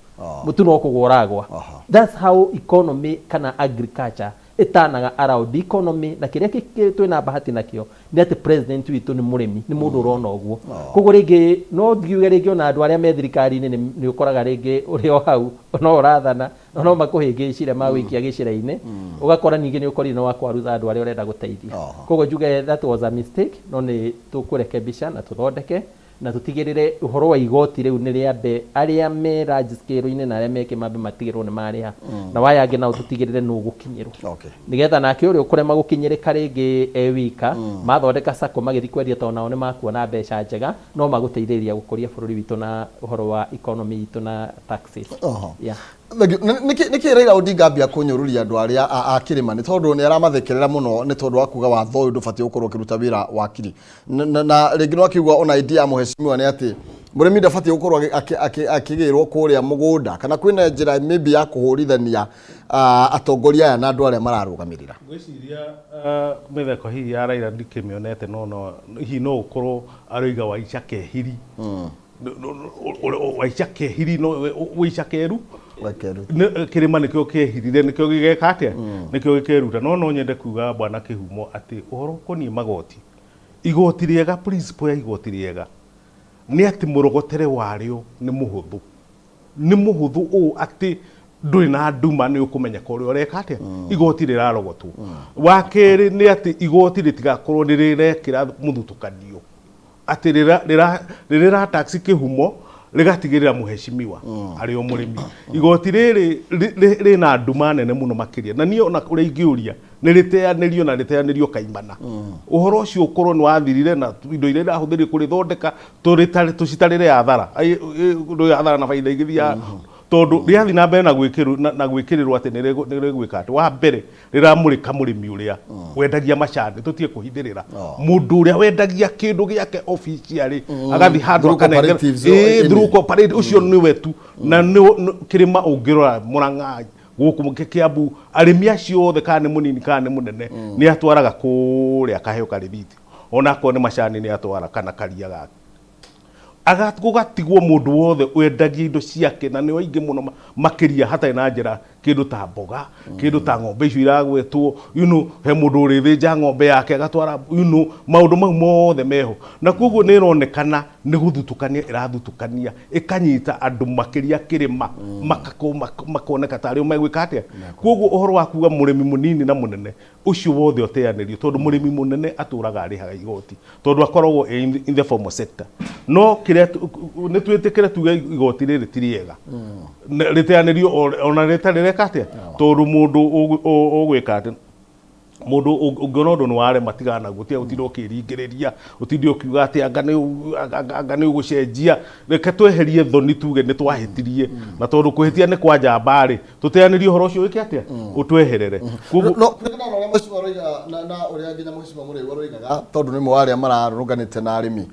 no kũgũragwa that's how economy kana agriculture ĩtanaga around economy na kĩrĩa twĩna bahati nakĩo nĩ atĩ president witũ nĩ mũrĩmi nĩ mũndũ ũrona ũguo koguo rĩngĩ no ngiuge rĩngĩ ona andũ arĩa me thirikari-inĩ nĩ ũkoraga rĩngĩ ũrĩ o hau no ũrathana no makũhĩngĩcire magũikia gĩcĩra-inĩ ũgakora ningĩ nĩ ũkorire no wakwaruza andũ arĩa ũrenda gũteithia koguo njuge that was a mistake no nĩ tũkũrekebisha na tũthondeke na tutigĩrĩre ũhoro wa igoti rĩu nĩ rĩambe arĩa me large scale-inĩ na arĩa me kĩmambe matigĩrwo nĩ marĩha na waya angĩ nao tutigĩrĩre nũ gũkinyĩrwo nĩgetha nake ũrĩa ũkũrema gũkinyĩrĩka rĩngĩ wika mathondeka sako magĩthiĩ kwendia tondũ nao nĩ makuona mbeca njega no magũteithĩrĩria gũkũria bũrũri witũ na ũhoro wa economy witũ na taxes nĩkĩ Raila Odinga ambia kũnyũrũria andũ arĩa akĩrĩma nĩ tondũ nĩ aramathekerera mũno nĩ tondũ wa kuga watho ũyũ ndũbatiĩ gũkorwo ũkĩruta wĩra wakiri na rĩngĩ no akiuga ona idea ya mũheshimiwa nĩ atĩ mũrĩmi ndabatiĩ gũkorwo akĩgĩrwo kũrĩa mũgũnda kana kwĩna njĩra maybe ya kũhũrithania atongoria aya na andũ arĩa mararũgamĩrĩra gwĩciria mĩtheko hihi ya Raila ndikĩmĩonete no hihi no ũkorwo aroiga Waicha kehiri Waicha kehiri no Waicha keru kĩrĩma nĩkĩo kĩehirire nĩkĩo gĩgeka atĩa nĩkĩo gĩkeruta no nyende kuga bwana Kĩhumo atĩ ũhoro ũkoniĩ magoti igoti rĩega principle ya igoti rĩega nĩ atĩ mũrogotere warĩo nĩ mũhũthũ ũũ atĩ ndũrĩ na nduma nĩ ũkũmenyeka ũrĩa ũreka atĩa igoti rĩrarogotwo wa kerĩ nĩ atĩ igoti rĩtigakorwo nĩ rĩrekĩra mũthutũkanio atĩ rĩrĩra tax Kĩhumo rĩgatigĩrĩra mũheshimiwa arĩ o mũrĩmi igoti rĩrĩ na nduma nene mũno makĩria na niĩ ona ũrĩa ingĩũria nĩ rĩteanĩrio na rĩteanĩrio kaimana ũhoro ũcio ũkorwo nĩ wathirire na indo iria irahũthĩrio kũrĩthondeka tũcitarĩre athara athara na baida igĩthia tondũ rĩathi na mbere na gwĩkĩrĩrwo atĩ nĩ rĩgwĩka atĩ wa mbere rĩramũrĩka mũrĩmi ũrĩa wendagia macani tũtige kũhithĩrĩra mũndũ ũrĩa wendagia kĩndũ gĩake officially agathi handũ akanengera through cooperative ũcio nĩwe tu na kĩrĩma ũngĩrora Mũrang'a gũkũ Kĩambu arĩmi acio othe kana nĩ mũnini kana nĩ mũnene nĩ atwaraga kũrĩa kaheo karĩbiti ona akorwo nĩ macani nĩ atwara kana karia gake agatigwo mundu wothe wendagia indo ciake na nĩ aingĩ mũno makĩria hatarĩ na njĩra kindu ta mboga kindu ta ng'ombe icio iragwetwo he mundu ũrĩthĩnja ng'ombe yake agatwara maundu mau mothe meho na koguo nĩ ĩronekana nĩ gũthutukania ĩrathutukania ĩkanyita andũ makĩria kĩrĩma makoneka tarĩ o megwĩka atĩa koguo ũhoro wa kuga mũrĩmi mũnini na mũnene ũcio wothe ũteanĩrio tondũ mũrĩmi mũnene atũraga arĩhaga igoti tondũ akoragwo in the formal sector no kĩrĩa nĩ twĩtĩkĩre tuge igoti rĩrĩ ti rĩega rĩteanĩrio ona rĩtarĩ reka atĩa tondũ mũndũ ũgwĩka atĩ mundu ungiona undu ni warema tigana gutia utinda ukiringiriria utinde ukiuga ati anga ni ugucenjia reke tweherie thoni tuge ni twahitirie na tondu kuhitia ni kwa njambari tuteanirie horo ucio wiki atia utweherere no uria mheshimiwa roiga na uria nginya mheshimiwa Mũrĩu roigaga tondu ni mwaria mararunganite na arimi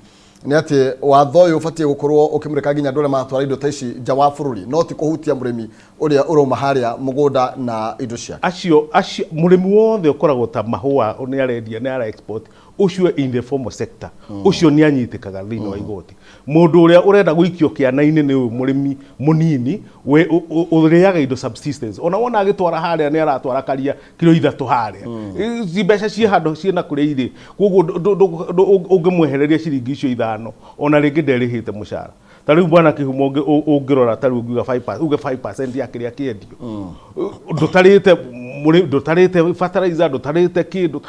ni ati watho uyu ubatie gukorwo ukimurika nginya ndore matwara indo ta ici nja wa bururi no ti kuhutia murimi uria uroma haria mugunda na indo cia acio murimi wothe ukoragwo ta mahua ni arendia ni ara export ucio in the formal sector ucio ni anyitikaga thini wa igoti mundu uria urenda guikio kiana-ini ni uyu murimi munini we uriaga indo subsistence ona wona agitwara haria ni aratwara karia kilo 3 haria mbeca cie handu ciena kuria iri koguo ungimwehereria ciringi icio 5 ona ringi nderihite mucara tariu bwana Kihumo ungirora tariu ngiuga 5% ya kiria kiendio ndutarite fertilizer ndutarite kindu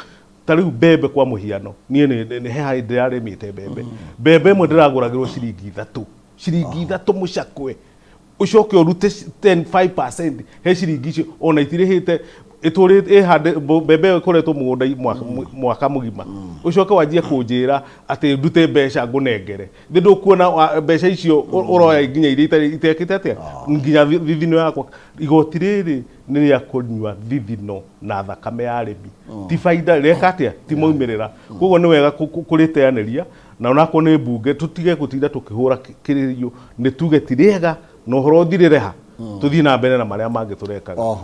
tariu mbembe kwa muhiano nie ni he handi ndarimite mbembe imwe ndiraguragirwo ciringi 3 mucakwe ucoke urute 5% he ciringi icio ona itirihite iturite hande mbembe ikoretwo mugunda mwaka mugima ucoke wanjie kunjira ati ndute mbeca ngunengere ndu kuona mbeca icio uroya nginya iria itekite atia nginya thithino yakwa igoti riri ni ria kunywa thithino na thakame ya arimi ti faida reka atia ti moimirira koguo ni wega kuriteaniria na onako ni mbunge tutige gutinda tukihura kiririo ni tuge ti riega no horo thirireha tuthii na mbere na maria mangi turekaga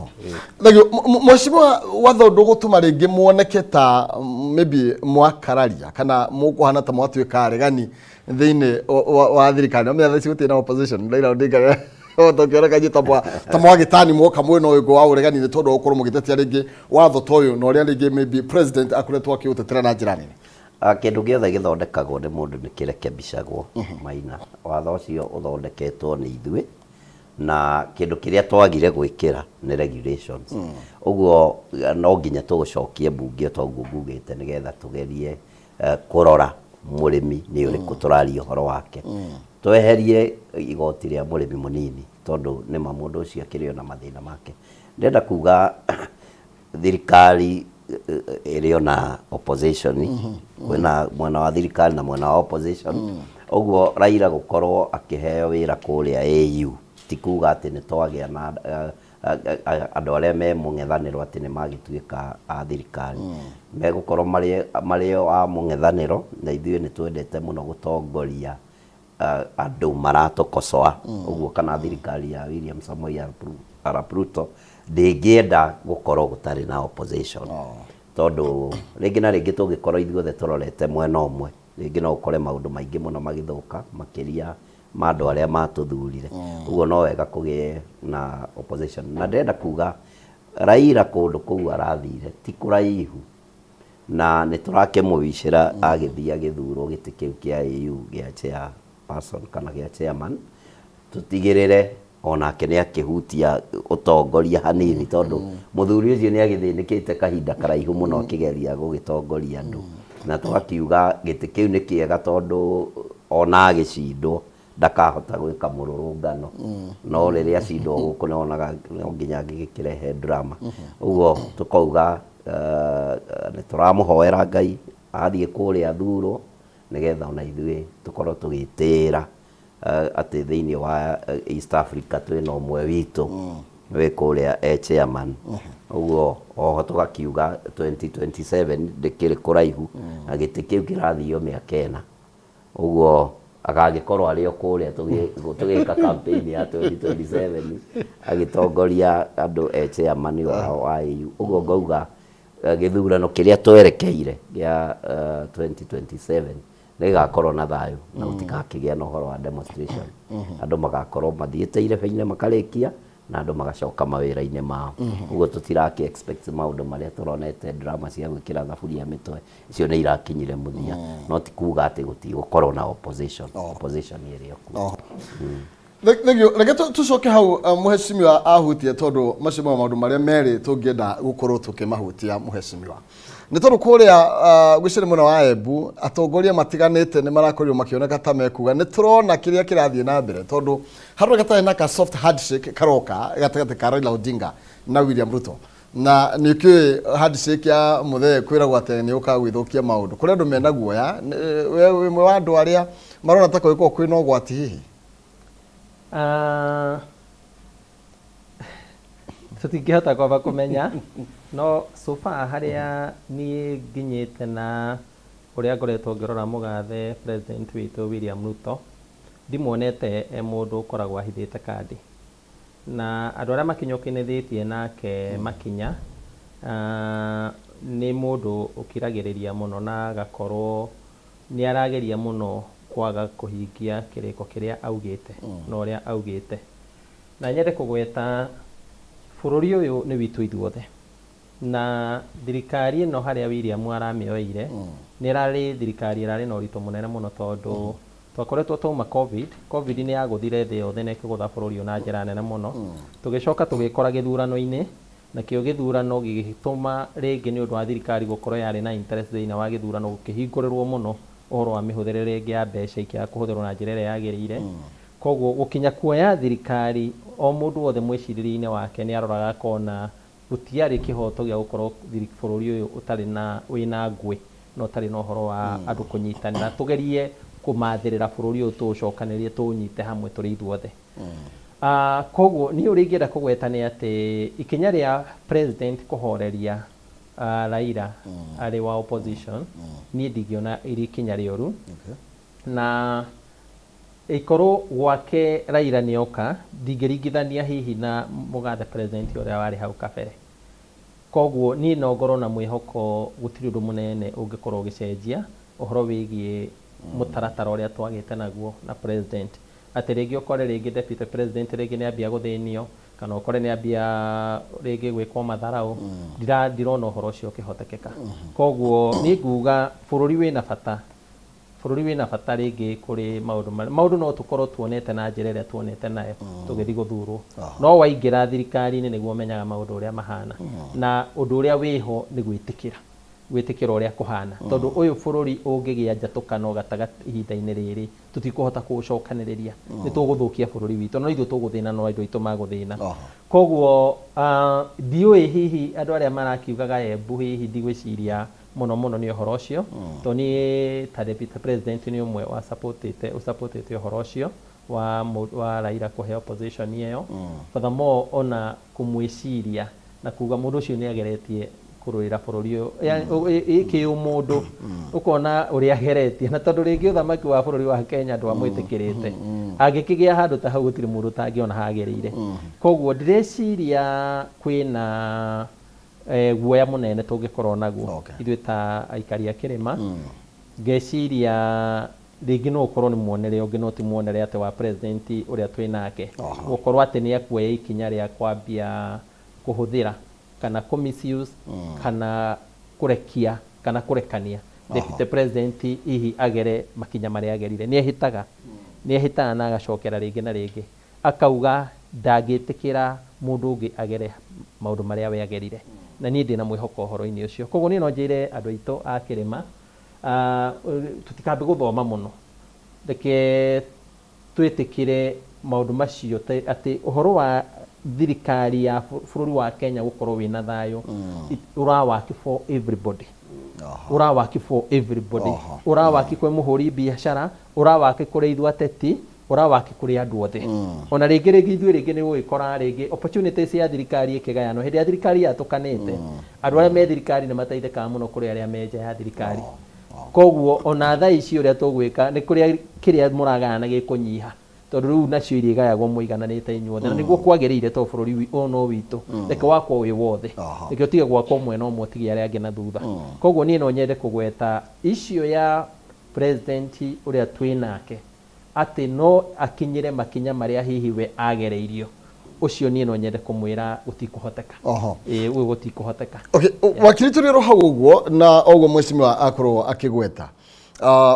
thagio mheshimiwa watho ndugutuma ringi muoneke ta maybe mwakararia kana mukuhana ta mwatuika aregani thiini wa thirikari no metha ciuti na opposition Raila Odinga otokiona kaji ta mwagitani mwoka mwena uyu wa uregani ni tondu ukorwo mugitetia ringi watho toyo no ria ringi maybe president akuretwo akiutetera na njira nene kindu giothe githondekagwo ni mundu ni kirekebicagwo Maina watho ucio uthondeketwo ni ithui na kindu kiria twagire gwikira ni regulations uguo no nginya tugucokie mbunge toguo mbugite nigetha tugerie kurora murimi ni uriku turaria horo wake tweherie igoti ria murimi munini tondu ni mundu ucio akirio na mathina make ndenda kuga thirikari irio na opposition kwina mwena wa thirikari na mwena wa opposition uguo Raila gukorwo akiheo wira kuria AU tikuga ati ni twagia na andu aria me mung'ethaniro ati ni magituika a thirikari megukorwo mari a mung'ethaniro na ithuĩ ni twendete muno gutongoria andu maratukosoa uguo kana thirikari ya William Samoei Arap Ruto ndĩngĩenda gukorwo gutari na opposition tondu ringi na ringi tungikorwo ithuothe turorete mwena umwe ringi no ukore maundu maingi muno magithuka makiria mandu aria matuthurire uguo no wega kugie na opposition na ndenda kuga Raila kundu kuu arathire ti kuraihu na ni turakemuvicira agithia githurwo giti kiu kia AU gia chair person kana gia chairman tutigirire onake ni akihutia utongoria hanini tondu muthuri ucio ni agithinikite kahinda karaihu muno akigeria gugitongoria andu na twakiuga giti kiu ni kiega tondu ona agicindwo ndakahota gwika mururungano no riria cindwo guku nonaga nginya gikirehe drama uguo tukauga ni turamuhoera Ngai athie kuria thuro nigetha ona ithuĩ tukorwo tugitira ati thiini wa East Africa twina umwe witu we kuria chairman uguo oho tugakiuga 2027 ndikiri kuraihu na giti kiu kirathio miakena uguo agagikorwo ari okuria tugika campaign ya 2027 agitongoria andu chairman wa AU uguo ngauga githurano kiria twerekeire ya 2027 rĩgakorwo na thayũ na gũtigakĩgĩa na ũhoro wa demonstration. Andũ magakorwo mathiĩte irebe-inĩ makarĩkia na andũ magacoka mawĩra-inĩ mao. Ũguo tũtiraki expect maũndũ marĩa tũronete drama cia gwĩkĩra thaburia mĩtwe icio nĩ irakinyire mũthia, no ti kuuga atĩ gũtigũkorwo na opposition ĩrĩ okuo. Reke tucoke hau Mheshimiwa ahutie tondu macio maũndũ marĩa merĩ tũngĩenda gũkorwo tũkĩmahutia Mheshimiwa. Nĩ tondũ kũrĩa gwĩcĩrĩ mwena wa Embu atongoria matiganĩte nĩ marakorirwo makĩoneka ta mekuga nĩ tũrona kĩrĩa kĩrathiĩ na mbere tondũ harũ gatarĩ na ka soft handshake karoka gatagatĩ ka Raila Odinga na William Ruto, na nĩ kĩoĩ handshake ya Muthee kwĩragwo atĩ nĩ ũkaga gwĩthũkia maũndũ kũrĩ andũ mena guoya. We wĩ wa andũ arĩa marona ta kwĩkorwo kwĩna ũgwati hihi? Tutingĩhota kwamba kũmenya, no so far harĩa niĩ nginyĩte na ũrĩa ngoretwo ngĩrora mũgathe president witũ William Ruto, ndimuonete mũndũ ũkoragwo ahithĩte kandi, na andũ arĩa makinyũkanĩrĩtie nake makinya nĩ mũndũ ũkiragĩrĩria mũno na agakorwo nĩ arageria mũno kwaga kũhingia kĩrĩko kĩrĩa augĩte na ũrĩa augĩte. Na nyende kũgweta bũrũri ũyũ nĩ witũ ithuothe, na thirikari ĩno harĩa William aramĩoeire nĩ ĩrarĩ thirikari ĩrarĩ na ũritũ mũnene mũno tondũ twakoretwo twauma covid nĩ yagũthire thĩ yothe na ĩkĩgũtha bũrũri ũyũ na njĩra nene mũno, tũgĩcoka tũgĩkora gĩthurano-inĩ, na kĩo gĩthurano gĩgĩtũma rĩngĩ nĩ ũndũ wa thirikari gũkorwo yarĩ na interest thĩinĩ wa gĩthurano gũkĩhingũrĩrwo mũno ũhoro wa mĩhũthĩrĩre ĩngĩ ya mbeca ikĩaga kũhũthĩrwo na njĩra ĩrĩa yagĩrĩire. Koguo gũkinya kuoya thirikari, o mũndũ wothe mwĩcirĩrie-inĩ wake nĩ aroraga akona gũtiarĩ kĩhoto gĩa gũkorwo bũrũri ũyũ ũtarĩ na wĩna ngũĩ na ũtarĩ na ũhoro wa andũ kũnyitanĩra, tũgerie kũmathĩrĩra bũrũri ũyũ tũũcokanĩrie tũũnyite hamwe tũrĩ ithuothe. Koguo niĩ ũrĩa ingĩenda kũgweta nĩ atĩ ikinya rĩa president kũhoreria Raila arĩ wa opposition niĩ ndingĩona ĩrĩ ikinya rĩũru, na ikorwo gwake Raila nĩoka ndingĩringithania hihi na mũgathe president ũrĩa warĩ hau kabere. Koguo niĩ no ngorwo na mwĩhoko gũtirĩ ũndũ mũnene ũngĩkorwo ũgĩcenjia ũhoro wĩgiĩ mũtaratara ũrĩa twagĩte naguo na president, atĩ rĩngĩ ũkore rĩngĩ deputy president rĩngĩ nĩ ambia gũthĩnio kana ũkore nĩ ambia rĩngĩ gwĩkwo matharaũ, ndirona ũhoro ũcio ũkĩhotekeka. Koguo niĩ nguga bũrũri wĩna bata rĩngĩ kũrĩ maũndũ no tũkorwo tuonete na njĩra ĩrĩa tuonete nayo tũgĩthiĩ gũthurwo, no waingĩra thirikari-inĩ nĩguo ũmenyaga maũndũ ũrĩa mahana, na ũndũ ũrĩa wĩho nĩ gwĩtĩkĩra ũrĩa kũhana, tondũ ũyũ bũrũri ũngĩgĩa njatũkano gatagatĩ ihinda-inĩ rĩrĩ tũtikũhota kũũcokanĩrĩria, nĩ tũgũthũkia bũrũri witũ, no ithuĩ tũgũthĩna no andũ aitũ magũthĩna. Koguo ndiũĩ hihi andũ arĩa marakiugaga Embu hihi ndigwĩciria mũno nĩ ũhoro ũcio, tondũ niĩ ta deputy president nĩ ũmwe ũsupportĩte ũhoro ũcio wa Raila kũhe opposition ĩyo. Furthermore ona kũmwĩciria na kuga mũndũ ũcio nĩ ageretie kũrũĩra bũrũri ũyũ kĩũmũndũ, ũkona ũrĩa ageretie, na tondũ rĩngĩ ũthamaki wa bũrũri wa Kenya ndwamwĩtĩkĩrĩte, angĩkĩgĩa handũ ta hau gũtirĩ mũndũ ũtangĩona hagĩrĩire. Koguo ndireciria kwĩna guoya mũnene tũngĩkorwo naguo ithuĩ ta aikari a kĩrĩma. Ngeciria rĩngĩ no ũkorwo nĩ muonere ũngĩ no ti muonere atĩ wa president ũrĩa twĩ nake, gũkorwo atĩ nĩ akuoya ikinya rĩa kwambia kũhũthĩra kana misuse kana kũrekia kana kũrekania deputy president hihi agere makinya marĩa agerire. Nĩ ehĩtaga na agacokera rĩngĩ na rĩngĩ akauga ndangĩtĩkĩra mũndũ ũngĩ agere maũndũ marĩa we agerire, na niĩ ndĩna mwĩhoko ũhoro-inĩ ũcio. Koguo niĩ no njĩre andũ aitũ a kĩrĩma tũtikambe gũthoma mũno, reke twĩtĩkĩre maũndũ macio atĩ ũhoro wa thirikari ya bũrũri wa Kenya gũkorwo wĩna thayũ ũrawaki for everybody, ũrawaki for everybody, ũrawaki kwĩ mũhũri biacara, ũrawaki kũrĩ ithuĩ ateti, ũrawaki kũrĩ andũ othe. Ona rĩngĩ ithuĩ rĩngĩ nĩ gũgĩkora rĩngĩ opportunities ya thirikari ĩkĩgayano hĩndĩ ya thirikari yatũkanĩte, andũ arĩa me thirikari nĩ mateithĩkaga mũno kũrĩ arĩa me nja ya thirikari. Koguo ona thaa ici ũrĩa tũgwĩka nĩ kũrĩa kĩrĩa mũragayana gĩkũnyiha, tondũ rĩu nacio irĩgayagwo mũigananĩte inyuothe, na nĩguo kwagĩrĩire to bũrũri ũyũ no witũ, reke wakwo wĩ wothe, reke ũtige gwakwo mwena ũmwe ũtige arĩa angĩ na thutha. Koguo niĩ no nyende kũgweta icio ya president uria twinake ati no akinyire makinya maria hihi we agereirio ucio nie no nyende kumwira gutikuhoteka we gutikuhoteka. Okay, wakiri turi ro hau uguo na oguo mweshimiwa akorwo akigweta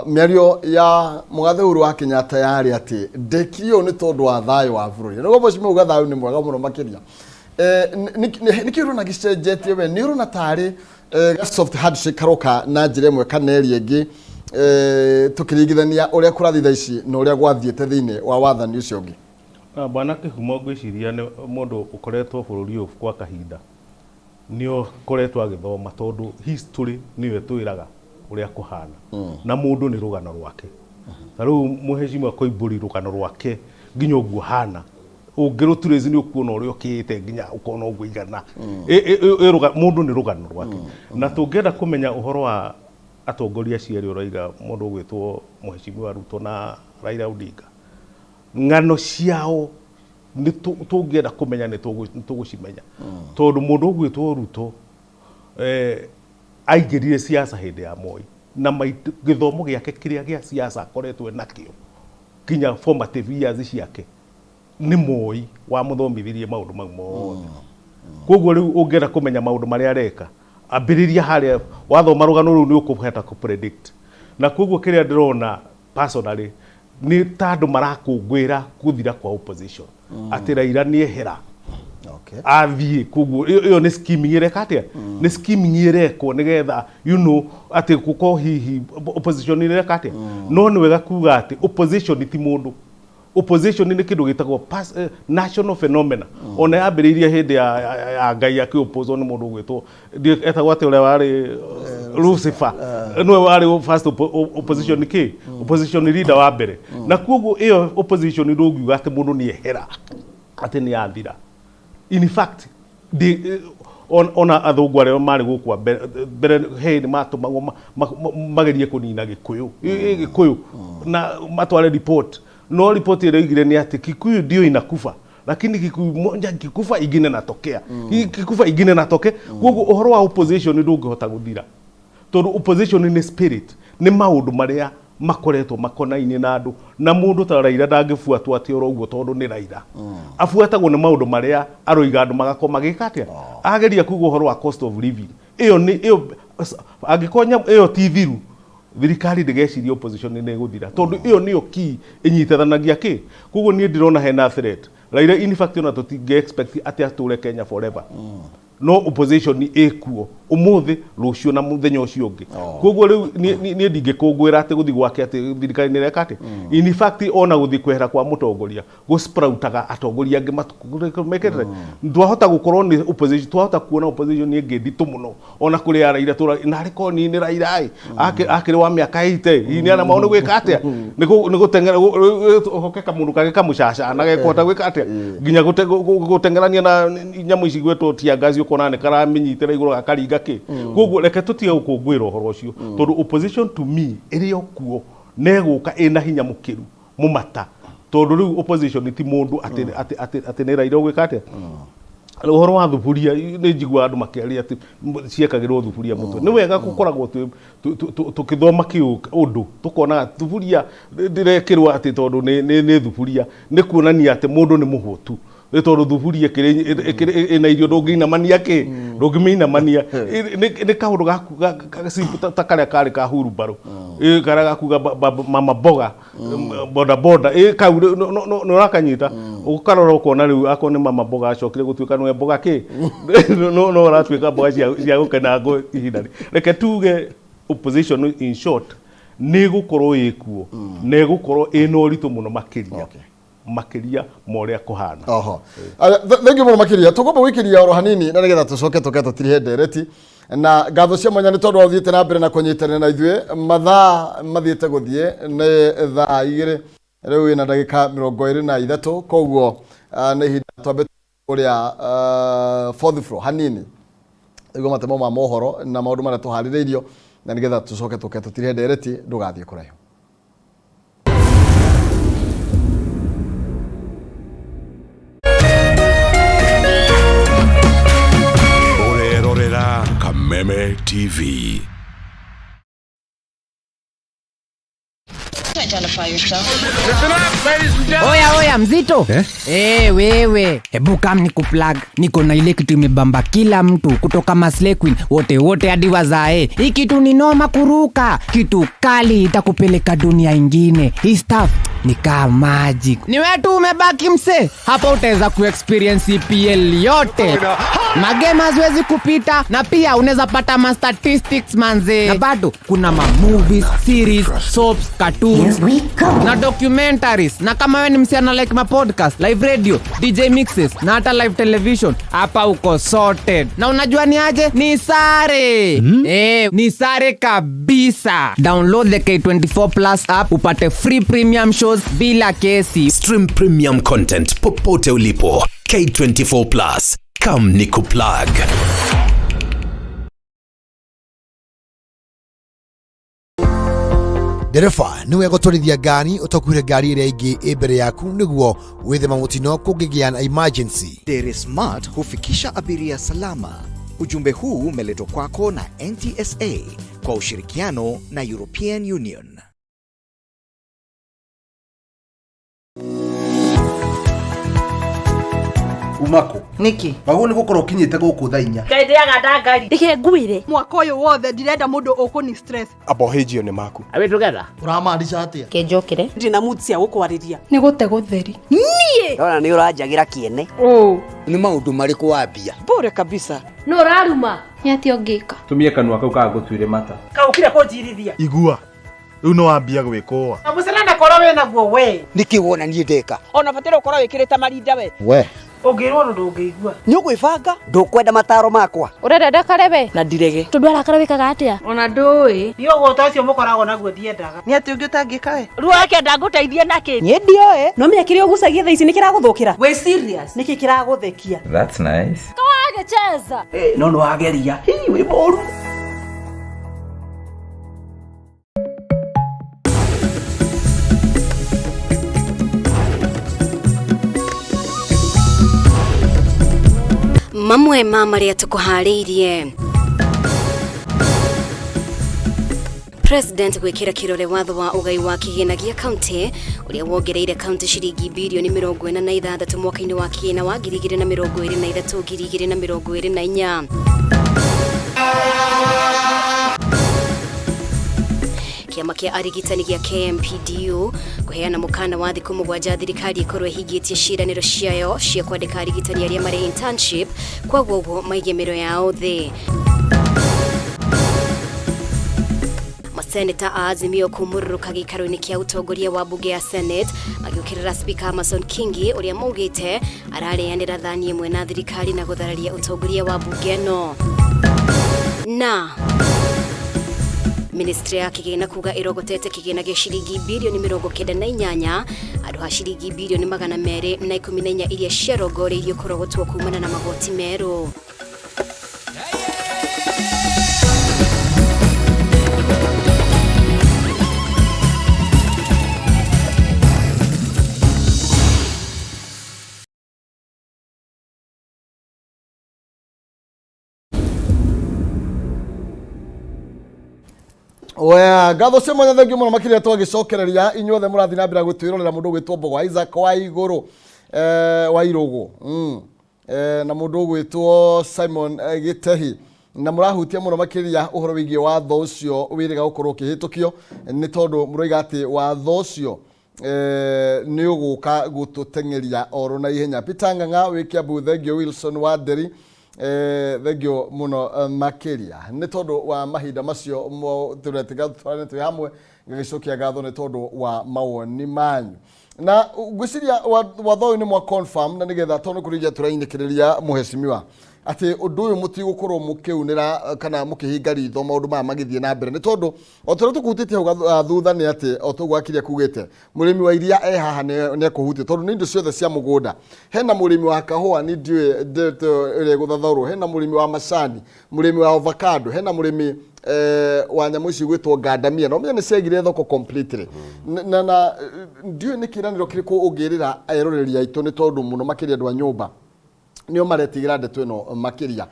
miario ya mugathe Uhuru wa Kenyatta yari ati ndekirio ni tondu wa thayo wa bururi no mweshimiwa uga thayo ni mwega muno makiria nikiru na gicenjetie we ni urona tari soft handshake karoka na njire mwe kaneri egi tukiringithania uria kurathitha ici na uria gwathiete thiini wa wathani ucio ungi. Bwana Kihumo ngwiciria ni mundu ukoretwo bururi uyu kwa kahinda nio koretwo agithoma tondu history niwe twiraga uria kuhana na mundu ni rugano rwake taru muheshimiwa koimburi rugano rwake nginya uguo hana ungiruturezi ni ukuona uria ukite nginya ukona uguo igana mundu ni rugano rwake na tungenda kumenya uhoro wa atongoria cieri uraiga mundu gwitwo muheshimiwa Ruto na Raila Odinga ngano ciao ni tungenda kumenya ni tugucimenya tondu mundu gwitwo Ruto aingirire siasa hindi ya Moi na githomo giake kiria gia siasa akoretwo nakio kinya formative years ciake ni Moi wa muthomithirie maundu mau mothe koguo riu ungenda kumenya maundu maria areka ambiriria haria wathoma rugano ru ni ukuheta ku predict na koguo kiria ndirona personally ni tandu marakungwira kuthira kwa opposition ati Raila ni ehera athie koguo iyo ni scheming ireka atia ni scheming irekwo nigetha ati guko hihi opposition ireka atia no ni wega kuga ati opposition ti mundu opposition ni kindu gitagwo national phenomena ona yambiriria hindi ya ngai akiopposed ni mundu gwitwo etagwo ati uria wari Lucifer no wari first opposition ki opposition leader wa mbere na koguo iyo opposition ndugiuga ati mundu ni ehera ati ni athira in fact ona athungu aria mari gukwa mbere hindi matumagwo magerie kunina gikuyu na matware report no report ile igire ni ati Kikuyu ndio inakufa lakini Kikuyu moja kikufa ingine natokea kikufa ingine natokea koguo uhoro wa opposition ndungihota guthira tondu opposition ni spirit ni maundu maria makoretwo makonaine na andu na mundu ta Raila ndangifuatwo ati oroguo tondu ni Raila afuatagwo ni maundu maria aroiga andu magako magikatia ageria kuga uhoro wa cost of living iyo agikonya iyo tithiru thirikari ndegeciria opposition ni guthira tondu iyo niyo ki inyitethanagia ki koguo ni ndirona hena threat Raila in fact ona tutinge expect ati ature Kenya forever no opposition ni ekuo umuthi rucio na muthenya ucio ungi koguo riu ni ndingikungwira ati guthi gwake ati thirikari ni reka ati in fact ona guthi kwehera kwa mutongoria gusproutaga atongoria angi mekere ndwahota gukorwo ni opposition twahota kuona opposition ni ngi nditu muno ona kuri ya Raila tura na riko ni Raila ai akiri wa miaka 80 ini ana maundu gwika atia ni gutengera hokeka mundu kage kamucaca na gekota gwika atia nginya gutengerania na nyamu ici gwetwo tiangazi ukona ne karamenyitira iguru akaringa ki koguo reke tutige gukungwira uhoro ucio tondu opposition to me irio kuo neguka ina hinya mukiru mumata tondu riu opposition ti mundu ati ne Raila gwika atia uhoro wa thuburia ni njigua andu makiaria ati ciekagirwo thuburia mutwe ni wega gukoragwo tukithoma kiundu tukona thuburia ndirekirwo ati tondu ni thuburia ni kuonania ati mundu ni muhutu tondu thuburia ina irio ndungina ki ndungimina mania ni kaundu gaku ta karia kari ka huru baru kara gakuga mama boga boda kau no rakanyita ukarora ukona riu akone mama boga acokire gutuika no boga ki no ratuika boga cia gukena ngo ihindani reke tuge opposition in short ni gukorwo ikuo ne gukorwo ina uritu muno makiria moria kuhana thank you muno makiria tukomba wikiria oro hanini na nigetha tucoke tutirihe ndereti na ngatho cia mwanya ni tondu wathiite na mbere na kunyitanira na ithue mathaa mathiite guthie ni thaa 2 riu ina ndagika 23 koguo ni ihinda twambe uria fourth floor hanini iguo matemo ma mohoro na maundu maria tuhaririirio na nigetha tucoke tutirihe ndereti ndugathie kuraihu. Kameme TV. Oya mzito. Wewe. Hebu kam nikuplug. Niko na ile kitu imebamba kila mtu kutoka Maslay Queen wote hadi wazae. Hii kitu ni noma kuruka. Kitu kali itakupeleka dunia ingine. Hii stuff ni kama magic. Ni wewe tu umebaki mse. Hapa utaweza kuexperience EPL yote. Magame haziwezi kupita na pia unaweza pata ma statistics manze. Na bado kuna ma movies, series, soaps, cartoons na documentaries. Na kama wewe ni msichana like ma podcast, live radio, DJ mixes na hata live television, hapa uko sorted. Na unajua ni aje? Ni sare. Ni sare kabisa. Download the K24 Plus app upate free premium shows bila kesi. Stream premium content popote ulipo. K24 Plus. Come nikuplug. Dereva niwe gutwarithia ngari utokuire ngari iria ingi imbere yaku niguo withema mutino kungigea na emergency. Dere Smart hufikisha abiria salama. Ujumbe huu umeletwa kwako na NTSA kwa ushirikiano na European Union. Umako niki bago ni gukora ukinyite guku thainya Ndeithiaga ndangari ndike nguire mwaka uyu wothe ndirenda mundu ukuni stress abohejio ni maku awe together uramaanisha atia kenjokire ndina mood cia gukwariria ni gute gutheri nie ona ni uranjagira kiene ni maundu mariku wambia bure kabisa no raruma ni ati ongika tumie kanua kau ka gutuire mata kaukire kunjirithia igua riu no wambia gwikoa na mucerana kora we naguo we niki wona nie ndeka ona batira ukora wikirite marinda we ongirwo ndungigua ni ugwibanga ndukwenda mataro makwa urenda ndakarebe na ndirege tundu arakara wikaga atia ona ndui ni ugota ucio mukoragwo naguo ndiendaga ni ati ungi utangika we ruake ndaguteithie naki ni ndioe no mekire ugucagia thaa ici ni kiraguthukira we serious niki kiraguthekia That's nice. kawage cheza no no ageria we boru mamwe maria tukuhariirie President gwikira kirore watho wa ugai wa kigina gia county uria wongereire county shiringi bilioni 46 mwaka-ini wa kigina wa 2023-2024. Kiama kia arigitani gia KMPDU kuheana mukana wa thiku 7 thirikari ikorwe higitie ciraniro ciayo cia kwandika arigitani aria mari internship kwa guo maigemero yao thi. Maseneta a Azimio kumururuka gikaro-ini kia utongoria wa bunge ya Senate magiukirira Speaker Amason Kingi uria maugite arareanira thani imwe na thirikari na guthararia utongoria wa bunge no. Na Ministry ya kigina kuga irogotete kigina gia shiringi bilioni 98 andu ha shiringi bilioni 214 iria ciarongoreirio kurogotwo kumana na magoti meru. Oya gatho cia mwanya thengi muno makiria twagicokereria inyuothe murathi na mbira gwitwirorera mundu gwitwo Mbogo Isaac wa iguru wa irugu na mundu gwitwo Simon Gitehi na murahutia muno makiria uhoro wigie watho ucio wiriga gukorwo kihitukio ni tondu muroiga ati watho ucio ni uguka gututengeria oro na ihenya. Peter Ng'ang'a wikiambu thengio Wilson Waderi thengio muno makiria ni tondu wa mahinda macio turetiga twarete hamwe ngagicokia gatho ni tondu wa mawoni manyu na gwiciria watho uyu ni mwa confirm na nigetha tondu kurija turainekiriria muheshimiwa ati undu uyu mutigukorwo mukiunira kana mukihinga ritho maundu maya magithie na mbere ni tondu otoro tukutite hau thutha ni ati otugwakiria kugite murimi wa iria haha ne kuhutia tondu ni indo ciothe cia mugunda hena murimi wa kahua ni ndiwe ire guthathauro hena murimi wa macani murimi wa avocado hena murimi wa nyamu ici gwitwo ngandamia no menya ciagire thoko completely na ndiwe ni kiraniro kiriko ugirira eroreri aitu ni tondu muno makiria andu a nyumba nio maretigira ndeto ino makiria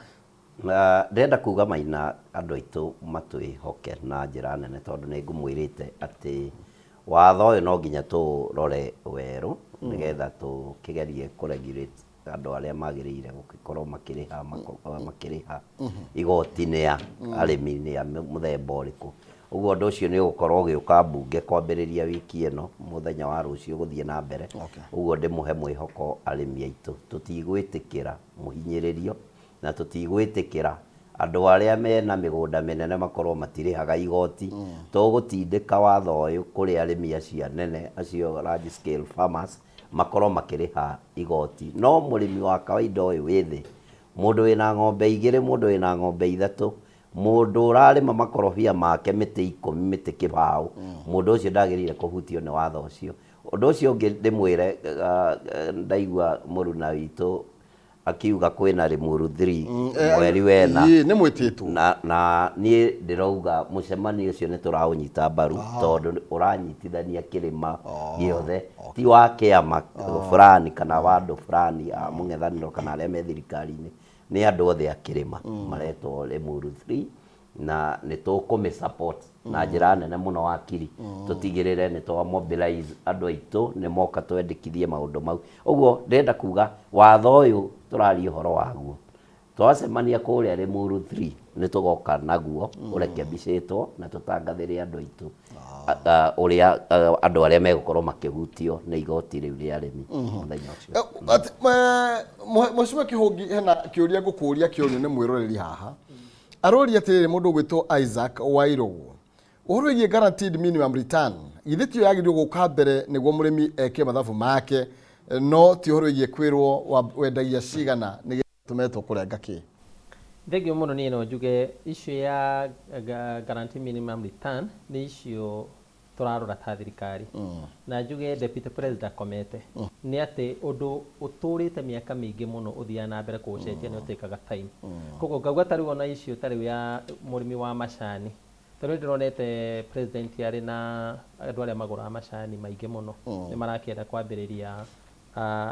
ndenda kuga Maina andu aitu matwihoke na njira nene tondu ni ngumwirite ati watho ũyũ no nginya tũrore werũ nĩgetha tũkĩgerie kũregulate andũ arĩa magĩrĩire gũkorwo makĩrĩha igoti-inĩ ya arĩmi ya mũthemba ũrĩkũ. Ũguo ũndũ ũcio nĩ ũgũkorwo ũgĩũka mbunge kwambĩrĩria wiki ĩno mũthenya wa rũciũ gũthiĩ na mbere. Ũguo ndĩmũhe mwĩhoko arĩmi aitũ, tũtigwĩtĩkĩra mũhinyĩrĩrio na tũtigwĩtĩkĩra andũ arĩa mena mĩgũnda mĩnene makorwo matirĩhaga igoti. Tũgũtindĩka watho ũyũ kũrĩ arĩmi acio anene acio large scale farmers makorwo makĩrĩha igoti. No mũrĩmi wa kawaida ũyũ wĩ thĩ, mũndũ wĩna ng'ombe 2, mũndũ wĩna ng'ombe 3, mũndũ ũrarĩma makorobia make mĩtĩ 10 mĩtĩ kĩbaũ, mũndũ ũcio ndagĩrĩire kũhutio nĩ watho ũcio. Ũndũ ũcio ũngĩ ndĩmwĩre, ndaigua mũruna witũ akiuga kwĩna Limuru 3 mweri wena nĩ mwĩtĩtwo na niĩ ndĩrauga mũcemanio ũcio nĩ tũraũnyita mbaru tondũ ũranyitithania kĩrĩma gĩothe, ti wa kĩama fulani kana wa andũ fulani a mũng'ethanĩro kana arĩa me thirikari-inĩ, nĩ andũ othe a kĩrĩma maretwo Limuru 3 na nĩ tũkũmĩ support na njĩra nene mũno wakiri, tũtigĩrĩre nĩ twa mobilize andũ aitũ nĩ moka twendekithie maũndũ mau. Ũguo ndĩrenda kuga watho ũyũ tũraria ũhoro waguo, twacemania kũrĩa Limuru 3 nĩ tũgoka naguo ũrekebicĩtwo na tũtangathĩre andũ aitũ ũrĩa andũ arĩa megũkorwo makĩhutio nĩ igoti rĩu rĩa arĩmi mũthenya ũcio. Mheshimiwa Kĩhũngi, hena kĩũria ngũkũria kĩũrio nĩ mwĩroreri haha aroria atĩrĩrĩ, mũndũ ũgwĩtwo Isaac Wairũgũ, ũhoro wĩgiĩ guaranteed minimum return githĩ tiyo yagĩrĩirwo gũka mbere nĩguo mũrĩmi eke mathabu make, no ti ũhoro wĩgiĩ kwĩrwo wendagia cigana nĩgetha tũmetwo kũrenga kĩ? Thengio mũno niĩ no njuge issue ya guaranteed minimum return nĩ issue tũrarora ta thirikari na njuge Deputy President akomete nĩ atĩ ũndũ ũtũrĩte mĩaka mĩingĩ mũno ũthiaga na mbere kũũcenjia nĩ ũtĩkaga time. Koguo ngauga tarĩu ona issue tarĩu ya mũrĩmi wa macani, tarĩu ndĩronete president arĩ na andũ arĩa magũraga macani maingĩ mũno nĩ marakĩenda kwambĩrĩria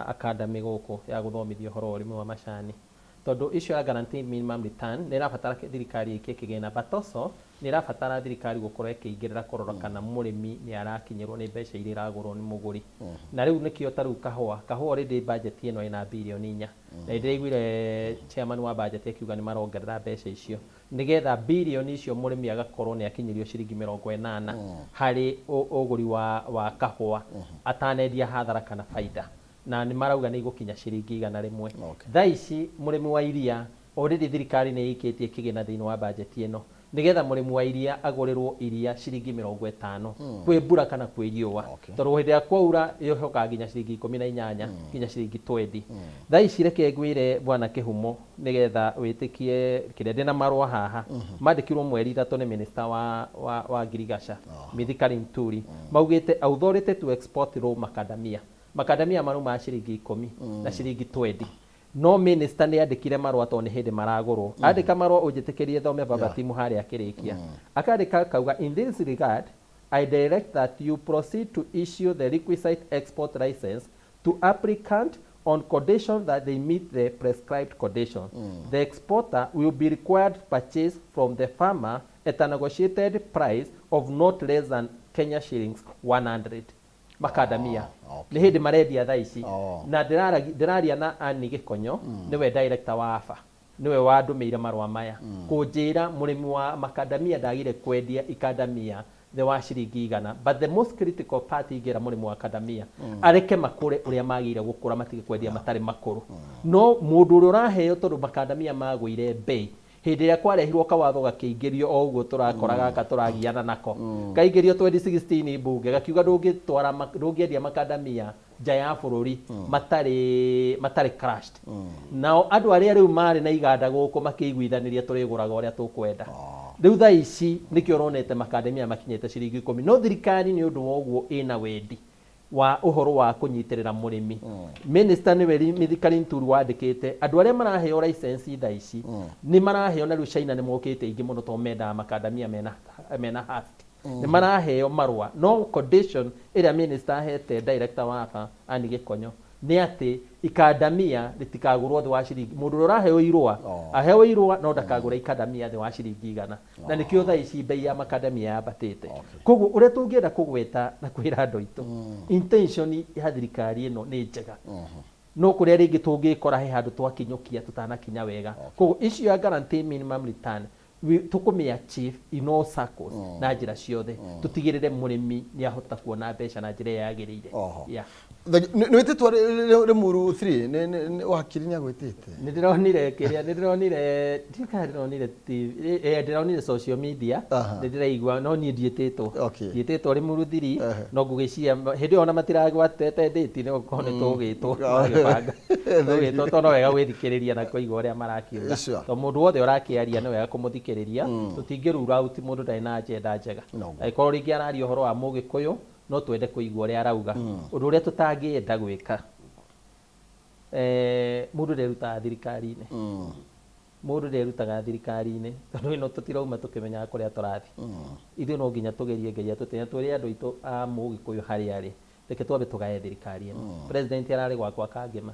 academy gũkũ ya gũthomithia ũhoro wa ũrĩmi wa macani, tondũ issue ya guaranteed minimum return nĩ ĩrabatara thirikari ĩkie kĩgĩna, but also nĩ ĩrabatara thirikari gũkorwo ĩkĩingĩrĩra kũrora kana mũrĩmi nĩ arakinyĩrwo nĩ mbeca iria iragũrwo nĩ mũgũri. Na rĩu nĩkĩo tarĩu kahũa already budget ĩno ĩna bilioni 4 na ndĩraiguire chairman wa budget akiuga nĩ marongerera mbeca icio nĩgetha bilioni icio mũrĩmi agakorwo nĩ akinyĩrio ciringi 80 harĩ ũgũri wa kahũa atanendia hathara kana faida, na nĩ marauga nĩ igũkinya ciringi 100. Thaa ici mũrĩmi wa iria already thirikari nĩ ĩikĩtie kĩgĩna thĩinĩ wa budget ĩno nĩgetha mũrĩmi wa iria agũrĩrwo iria ciringi 50 kwĩ mbura kana kwĩ riũa, tondũ hĩndĩ ya kwaura yohoka nginya ciringi 18 nginya ciringi 20. Thaa ici reke ngwĩre bwana Kĩhumo nĩgetha wĩtĩkie kĩrĩa ndĩna marũa haha mandĩkirwo mweri 3 nĩ minister wa Girigasha Mithika Linturi, maugĩte authority to export raw macadamia maru ma ciringi 10 na ciringi 20. No minister nĩ andĩkire marũa tondũ nĩ hĩndĩ maragũrwo, andĩka marũa ũnjĩtĩkĩrie thome baba timu harĩa akĩrĩkia, akandĩka kauga in this regard I direct that you proceed to issue the requisite export license to applicant on condition that they meet the prescribed condition. The exporter will be required to purchase from the farmer at a negotiated price of not less than Kenya shillings 100. Macadamia nĩ hĩndĩ marendia thaa ici na ndĩraria na Annie Gĩkonyo nĩwe director wa AFA, nĩwe wandũmĩire marũa maya kũnjĩra mũrĩmi wa macadamia ndagire kwendia ikadamia the wa ciringi 100, but the most critical part ingĩra mũrĩmi wa macadamia areke makũre ũrĩa magĩire gũkũra matige kwendia matarĩ makũrũ. No mũndũ ũrĩa ũraheo tondũ macadamia magũire bei hĩndĩ ĩrĩa kwarehirwo kawatho gakĩingĩrio o ũguo tũrakora gaka tũragiana nako kaingĩrio 2016 mbunge gakiuga ndũngĩendia macadamia nja ya bũrũri matarĩ crushed. Nao andũ arĩa rĩu marĩ na iganda gũkũ makĩiguithanĩria tũrĩgũraga ũrĩa tũkwenda. Rĩu thaa ici nĩkĩo ũronete macadamia makinyĩte ciringi 10. No thirikari nĩ ũndũ wa ũguo ĩna wendi wa ũhoro wa kũnyitĩrĩra mũrĩmi. Minister nĩwe Mithika Linturi wandĩkĩte andũ arĩa maraheo license thaa ici nĩ maraheo na rĩu China nĩ mokĩte ingĩ mũno tondũ mendaga macadamia mena haste, nĩ maraheo marũa. No condition ĩrĩa minister ahete director wa AFA Annie Gĩkonyo nĩ atĩ ikandamia rĩtikagũrwo thĩ wa ciringi mũndũ ũrĩa ũraheo irũa aheo irũa no ndakagũra ikandamia thĩ wa ciringi 100 na nĩkĩo thaa ici bei ya makandamia yambatĩte koguo ũrĩa tũngĩenda kũgweta na kwĩra andũ aitũ intention ya thirikari ĩno nĩ njega no kũrĩa rĩngĩ tũngĩkora he handũ twakinyũkia tũtanakinya wega koguo issue ya guarantee minimum return tukumia chief in all circles na njĩra ciothe tutigĩrĩre mũrĩmi nĩ ahota kuona mbeca na njĩra yagĩrĩire nĩ wĩtĩtwo Limuru 3 nĩ wakiri nĩ agwĩtĩte nĩ ndĩronire kĩrĩa nĩ ndĩronire ndĩronire social media nĩ ndĩraigua no niĩ ndiĩtĩtwo Limuru 3 no ngũgĩcia hĩndĩ ona matiragwatete date nĩ gũkorwo nĩ tũgĩtwo magĩbanga tũgĩtwo tondũ wega gwĩthikĩrĩria na kũigua ũrĩa marakiuga tondũ mũndũ wothe ũrakĩaria nĩ wega kũmũthikĩrĩria tũtingĩrura out mũndũ ndarĩ na agenda njega angĩkorwo rĩngĩ araria ũhoro wa Mũgĩkũyũ no twende kũigua ũrĩa arauga ũndũ ũrĩa tũtangĩenda gwĩka mũndũ nderutaga thirikari-inĩ mũndũ nderutaga thirikari-inĩ tondũ ĩno tũtirauma tũkĩmenyaga kũrĩa tũrathiĩ ithuĩ no nginya tũgerie Ngai atũtĩne twĩre andũ aitũ a Mũgĩkũyũ harĩa arĩ reke twambe tũgaye thirikari ĩno president ararĩ gwakwa Kangema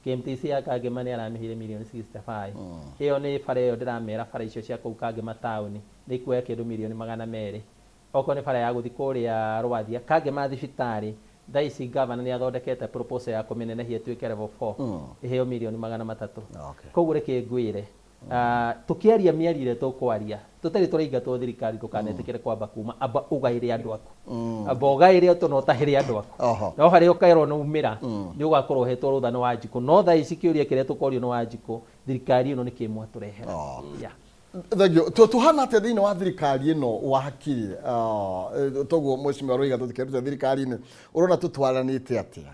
KMTC ya Kangema nĩ aramĩhire mirioni 65 ĩyo nĩ bara ĩyo ndĩramera bara icio cia kũu Kangema town nĩ ikuoya kĩndũ mirioni 200 okorwo nĩ bara ya gũthi kũrĩa Rwathia Kangema thibitarĩ thaa ici gavana nĩ athondekete proposal ya kũmĩnenehia ĩtuĩke level 4 ĩheo mirioni 300 koguo reke ngwĩre tukiaria miarire tukwaria tutari turaingatwo thirikari tukanetĩkĩre kwamba kuma amba ugaire andu aku amba ugaire no tahire andu aku no hari ukairwo no umira ni ugakorwo hetwo ruthano wa Wanjikũ no thaa ici kiuria kire tukorio no Wanjikũ thirikari ĩno nĩ kĩmwe turehera thagio tuhana atĩa thĩinĩ wa thirikari ĩno wakiri toguo mheshimiwa Roiga tũtikĩruta thirikari-inĩ urona tũtwaranĩte atĩa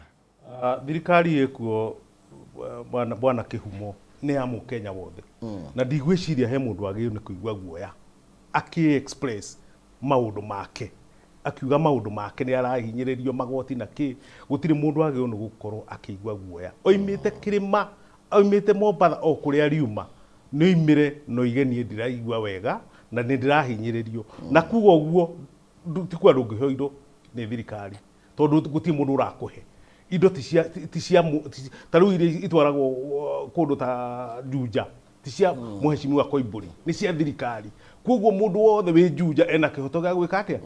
thirikari ĩkuo bwana Kĩhumo nĩ ya Mũkenya wothe na ndigwĩciria he mũndũ agĩrĩirwo nĩ kũigua guoya express maũndũ make akiuga maũndũ make nĩ arahinyĩrĩrio magoti na kĩ gũtirĩ mũndũ agĩrĩirwo nĩ gũkorwo akĩigua guoya oimĩte kĩrĩma oimĩte Mombatha o kũrĩa riuma nĩ oimire no igenie ndiraigua wega na nĩ ndĩrahinyĩrĩrio na kuga ũguo ti kwa ndũngĩheo indo nĩ thirikari tondũ gũtirĩ mũndũ ũrakũhe indo ti cia tarũ iria itwaragwo kũndũ ta Juja ti cia mheshimiwa Koimbũri nĩ cia thirikari koguo mũndũ wothe wĩ Juja ena kĩhoto gĩa gwĩka atĩa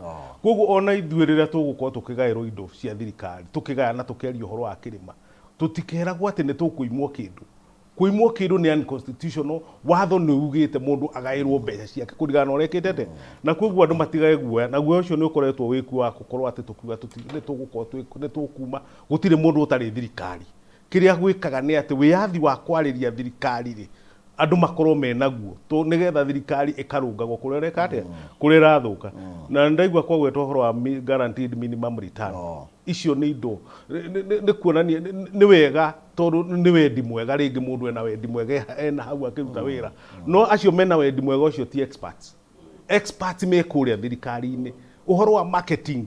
koguo ona ithuĩ rĩrĩa tũgũkorwo tũkĩgaĩrwo indo cia thirikari tũkĩgaya na tũkĩaria ũhoro wa kĩrĩma tũtikeragwo atĩ nĩ tũkũimwo kĩndũ kuimwo kĩndũ nĩ unconstitutional watho nĩ ugĩte mũndũ agaĩrwo mbeca ciake kũringana na ũrĩa ekĩte na koguo andũ matigae guoya na guoya ũcio nĩ ũkoretwo wĩku wa gũkorwo atĩ tũkiuga nĩ tũgũkorwo nĩ tũkuma gũtirĩ mũndũ ũtarĩ thirikari kĩrĩa gwĩkaga nĩ atĩ wĩyathi wa kwarĩria thirikari rĩ andũ makorwo menaguo to nĩgetha thirikari ĩkarũngagwo kũrĩa reka atĩa kũrĩa ĩrathũka na ndaigua kwagwetwo ũhoro wa guaranteed minimum return icio nĩ indo nĩ kuonania nĩ wega tondũ nĩ wendi mwega rĩngĩ mũndũ ena wendi mwega ena hau akĩruta wĩra no acio mena wendi mwega ũcio ti experts me kũrĩa thirikari-inĩ ũhoro wa marketing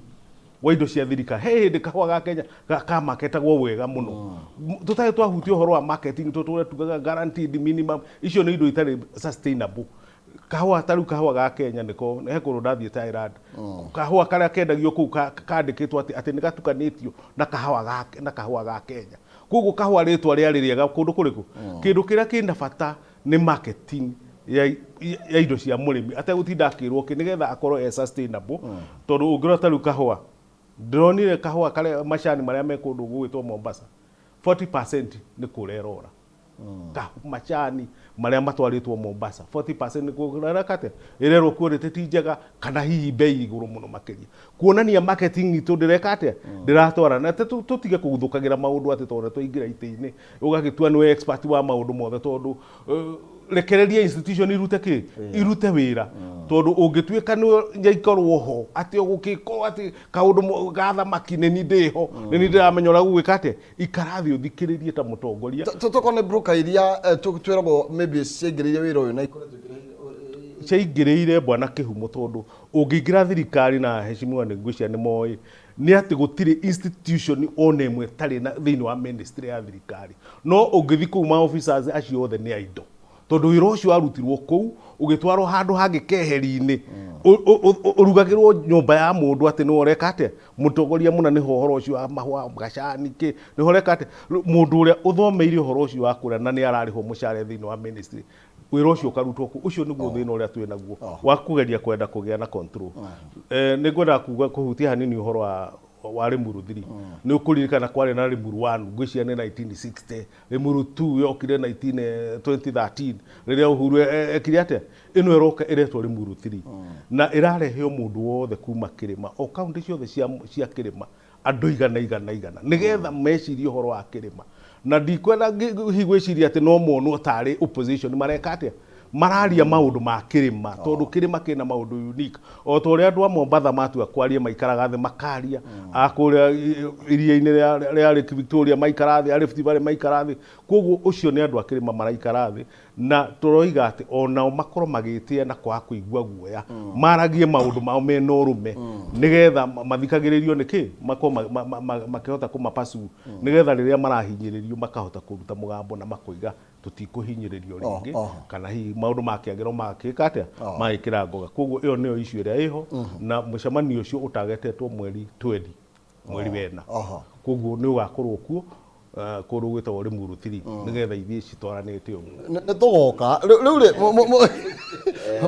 wa indo cia thirikari he hĩndĩ kahũa ga Kenya kamaketagwo wega mũno tũtarĩ twahutia ũhoro wa marketing tũtũre tugaga guaranteed minimum icio nĩ indo itarĩ sustainable kahũa tarũ kahũa ga Kenya nĩko he kũrũ ndathiĩ Thailand kahũa karĩa kendagio kũu kandĩkĩtwo atĩ nĩ gatukanĩtio na kahũa ga Kenya koguo kahũa rĩtwa rĩarĩ rĩega kũndũ kũrĩkũ kĩndũ kĩrĩa kĩna bata nĩ marketing ya indo cia mũrĩmi ategũtinda akĩrwo nĩgetha akorwo sustainable tondũ ũngĩrora tarũ kahũa ndronire kahũa karĩa macani marĩa me kũndũ gwĩtwo Mombasa 40% nĩ kũrerora macani marĩa matwarĩtwo Mombasa 40% nĩ kũrera kate ĩrerwo kũrĩte ti njega kana hihi bei igũrũ mũno makĩria kuonania marketing itũ ndĩreka atĩa ndĩratwara na tũtige kũguthũkagĩra maũndũ atĩ tondũ twaingĩra itĩ-inĩ ũgagĩtua nĩ expert wa maũndũ mothe tondũ rekereria institution irute wĩra tondũ ũngĩtuĩka nĩ ikorwo ho atĩ ũgũkĩkorwo atĩ kaũndũ ga thamaki nĩ ni ndĩho nĩ ni ndĩramenya ũrĩa gũgwĩka atĩa ikarathi ũthikĩrĩrie ta mũtongoria tũkone broker iria twĩragwo maybe ciaingĩrĩire wĩra ũyũ na ciaingĩrĩire bwana Kĩhumo tondũ ũngĩingĩra thirikari na heshimiwa nĩ ngwĩcia nĩ moĩ nĩ atĩ gũtirĩ institution ona ĩmwe tarĩ na thĩinĩ wa ministry ya thirikari no ũngĩthi kũu ma officers acio othe nĩ aindo tondu wira ucio arutirwo kou ugitwarwo handu hangi keheri-ini urugagirwo nyumba ya mundu ati no reka ate mutongoria muna ni horo ucio wa mahwa gacani ki ni horeka ate mundu uria uthomeire horo ucio wa kuria na ni ararihwo mushare thini wa ministry wira ucio ukarutwo ku ucio niguo thina uria twi naguo wa kugeria kwenda kugia na control ni ngwenda kuga kuhutia hanini uhoro wa Limuru 3 ni ukuririkana kwari na Limuru 1 ngwiciria ni 1960 Limuru 2 yokire 2013 riria Uhuru ekire ate ino eroka iretwo Limuru 3 na irareheo mundu wothe kuma Kirima o county ciothe cia Kirima andu igana nigetha mecirie uhoro wa Kirima na ndikwenda higwiciria ati no monwo tari opposition mareka ate mararia maundu ma Kirima tondu Kirima kina maundu unique o to ria andu a Mombatha matua kwaria maikaraga the makaria akuria iria-ini ria Lake Victoria maikara the Rift Valley maikara the koguo ucio ni andu a Kirima maraikara the na turoiga ati onao makoro magitia na kwa kuigua guoya maragie maundu mao mena urume nigetha mathikagiririo niki makihota kumapasu nigetha riria marahinyiririo makahota kuruta mugambo na makoiga tutikuhinyiririo ringi kana hi maundu makiagiro makika atia magikira ngoga koguo iyo niyo issue ria iho na mucemanio ucio utagetetwo mweri 20 mweri wena koguo ni ugakorwo kuo kuru gwitwo Limuru 3 nigetha ithie citwaranite uguo ni tugoka riu ri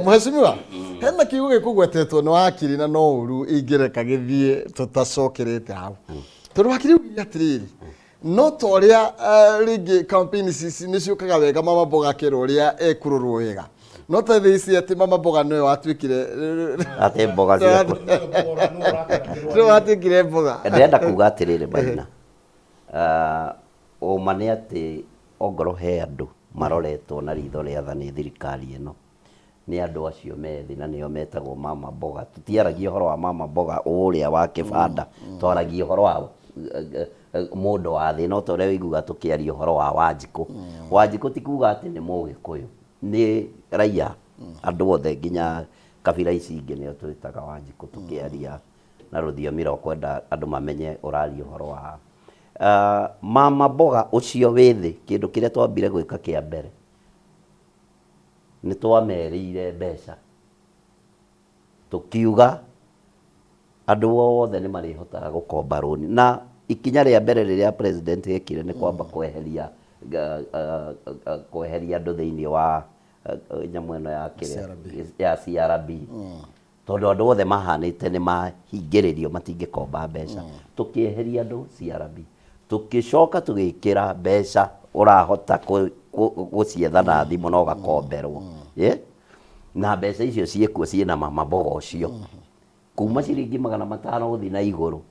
mheshimiwa hena kiugo gikugwetetwo ni wakiri na no uru ingireka githie tutacokerete hau tondu wakiri ugia atiriri no toria ringi campaign ni ciukaga wega Mama Mboga kiro ria ekururwo wega no ta thisi ati Mama Mboga no watwikire ate mboga cia no watwikire mboga ndenda kuga atiriri Maina o mane ati ongoro he andu maroretwo na ritho ria thani thirikari ino ni andu acio methi na nio metagwo Mama Mboga tutiaragia horo wa Mama Mboga uria wa kibanda twaragia horo wa mundu wa thi no tore wiguga tukiaria horo wa Wanjiku tikuga ati ni Mugikuyu ni raia andu othe nginya kabira ici ingi nio twitaga Wanjiku tukiaria na ruthiomi ro kwenda andu mamenye uraria horo wa Mama Mboga ucio withi kindu kiria twambire gwika kia mbere ni twamerire mbeca tukiuga andu othe ni marihotaga gukomba roni na ikinya ria mbere riria president ekire ni kwamba kweheria andu thiini wa nyamu ino ya CRB tondu andu othe mahanite ni mahingiririo matingikomba mbeca tukieheria andu CRB tukicoka tugikira mbeca urahota gucietha na thimu no gakomberwo na mbeca icio ciekuo ciina Mama Mboga ucio kuma ciringi 500 guthi na iguru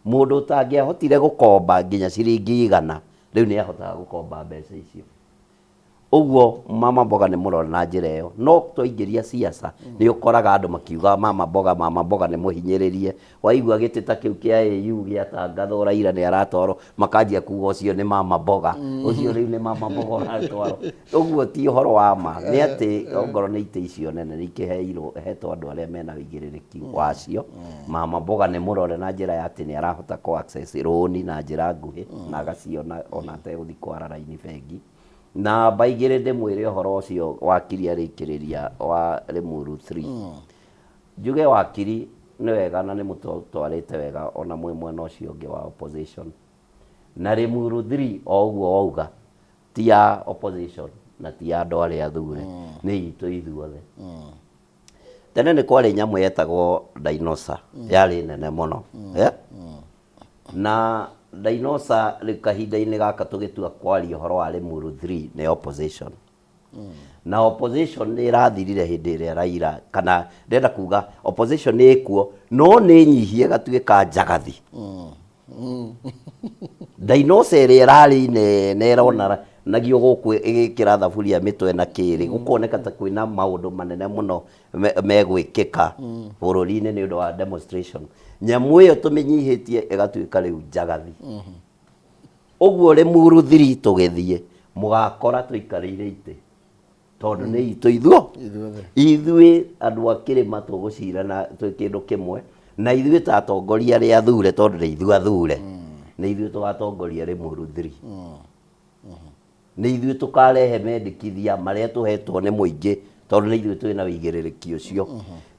mundu utangiahotire gukomba nginya ciringi 100 riu ni ahotaga gukomba mbeca icio uguo Mama Mboga ni murona na njira iyo no twaingiria siasa ni ukoraga andu makiuga Mama Mboga ni muhinyiririe waigua gitita kiu kia AU giatangatho Raila ni aratwaro makanjia kuga ucio ni Mama Mboga ucio riu ni Mama Mboga aratwaro uguo ti horo wa ma ni ati ongoro ni ite icio nene ni kiheirwo hetwo andu aria mena wigiririki wacio Mama Mboga ni murore na njira ya ati ni arahota ku access roni na njira nguhi na agaciona ona te guthi kwara raini bengi na baigire ndimwire horo ucio wakiri arikiriria wa Limuru 3 njuge wakiri ni wega na ni mutwarite wega ona mwe mwena ucio ungi wa opposition na Limuru 3 oguo auga ti ya opposition na ti ya andu aria athure ni itu ithuothe tene ni kwari nyamu yetagwo dinosaur yari nene muno na dinosaur kahinda-ini gaka tugitua kwaria horo wa Limuru 3 ni opposition na opposition ni irathirire hindi iria Raila kana ndenda kuga opposition ni ikuo no ni nyihie gatuika njagathi dinosaur iria irari ne irona nagio guku igikira thaburia mitwe na kiri gukoneka ta kwina maundu manene muno megwikika bururi-ini ni undu wa demonstration nyamu iyo tuminyihitie igatuika riu njagathi uguo Limuru 3 tugithie mugakora tuikarire ite tondu ni itu ithui andu a Kirima tugucira na kindu kimwe na ithui ta atongoria ria athure tondu ni ithui athure ni ithui tugatongoria Limuru 3 nĩ ithuĩ tũkarehe mendekithia marĩa tũhetwo nĩ mũingĩ tondũ nĩ ithuĩ twĩna wĩigĩrĩrĩki ũcio.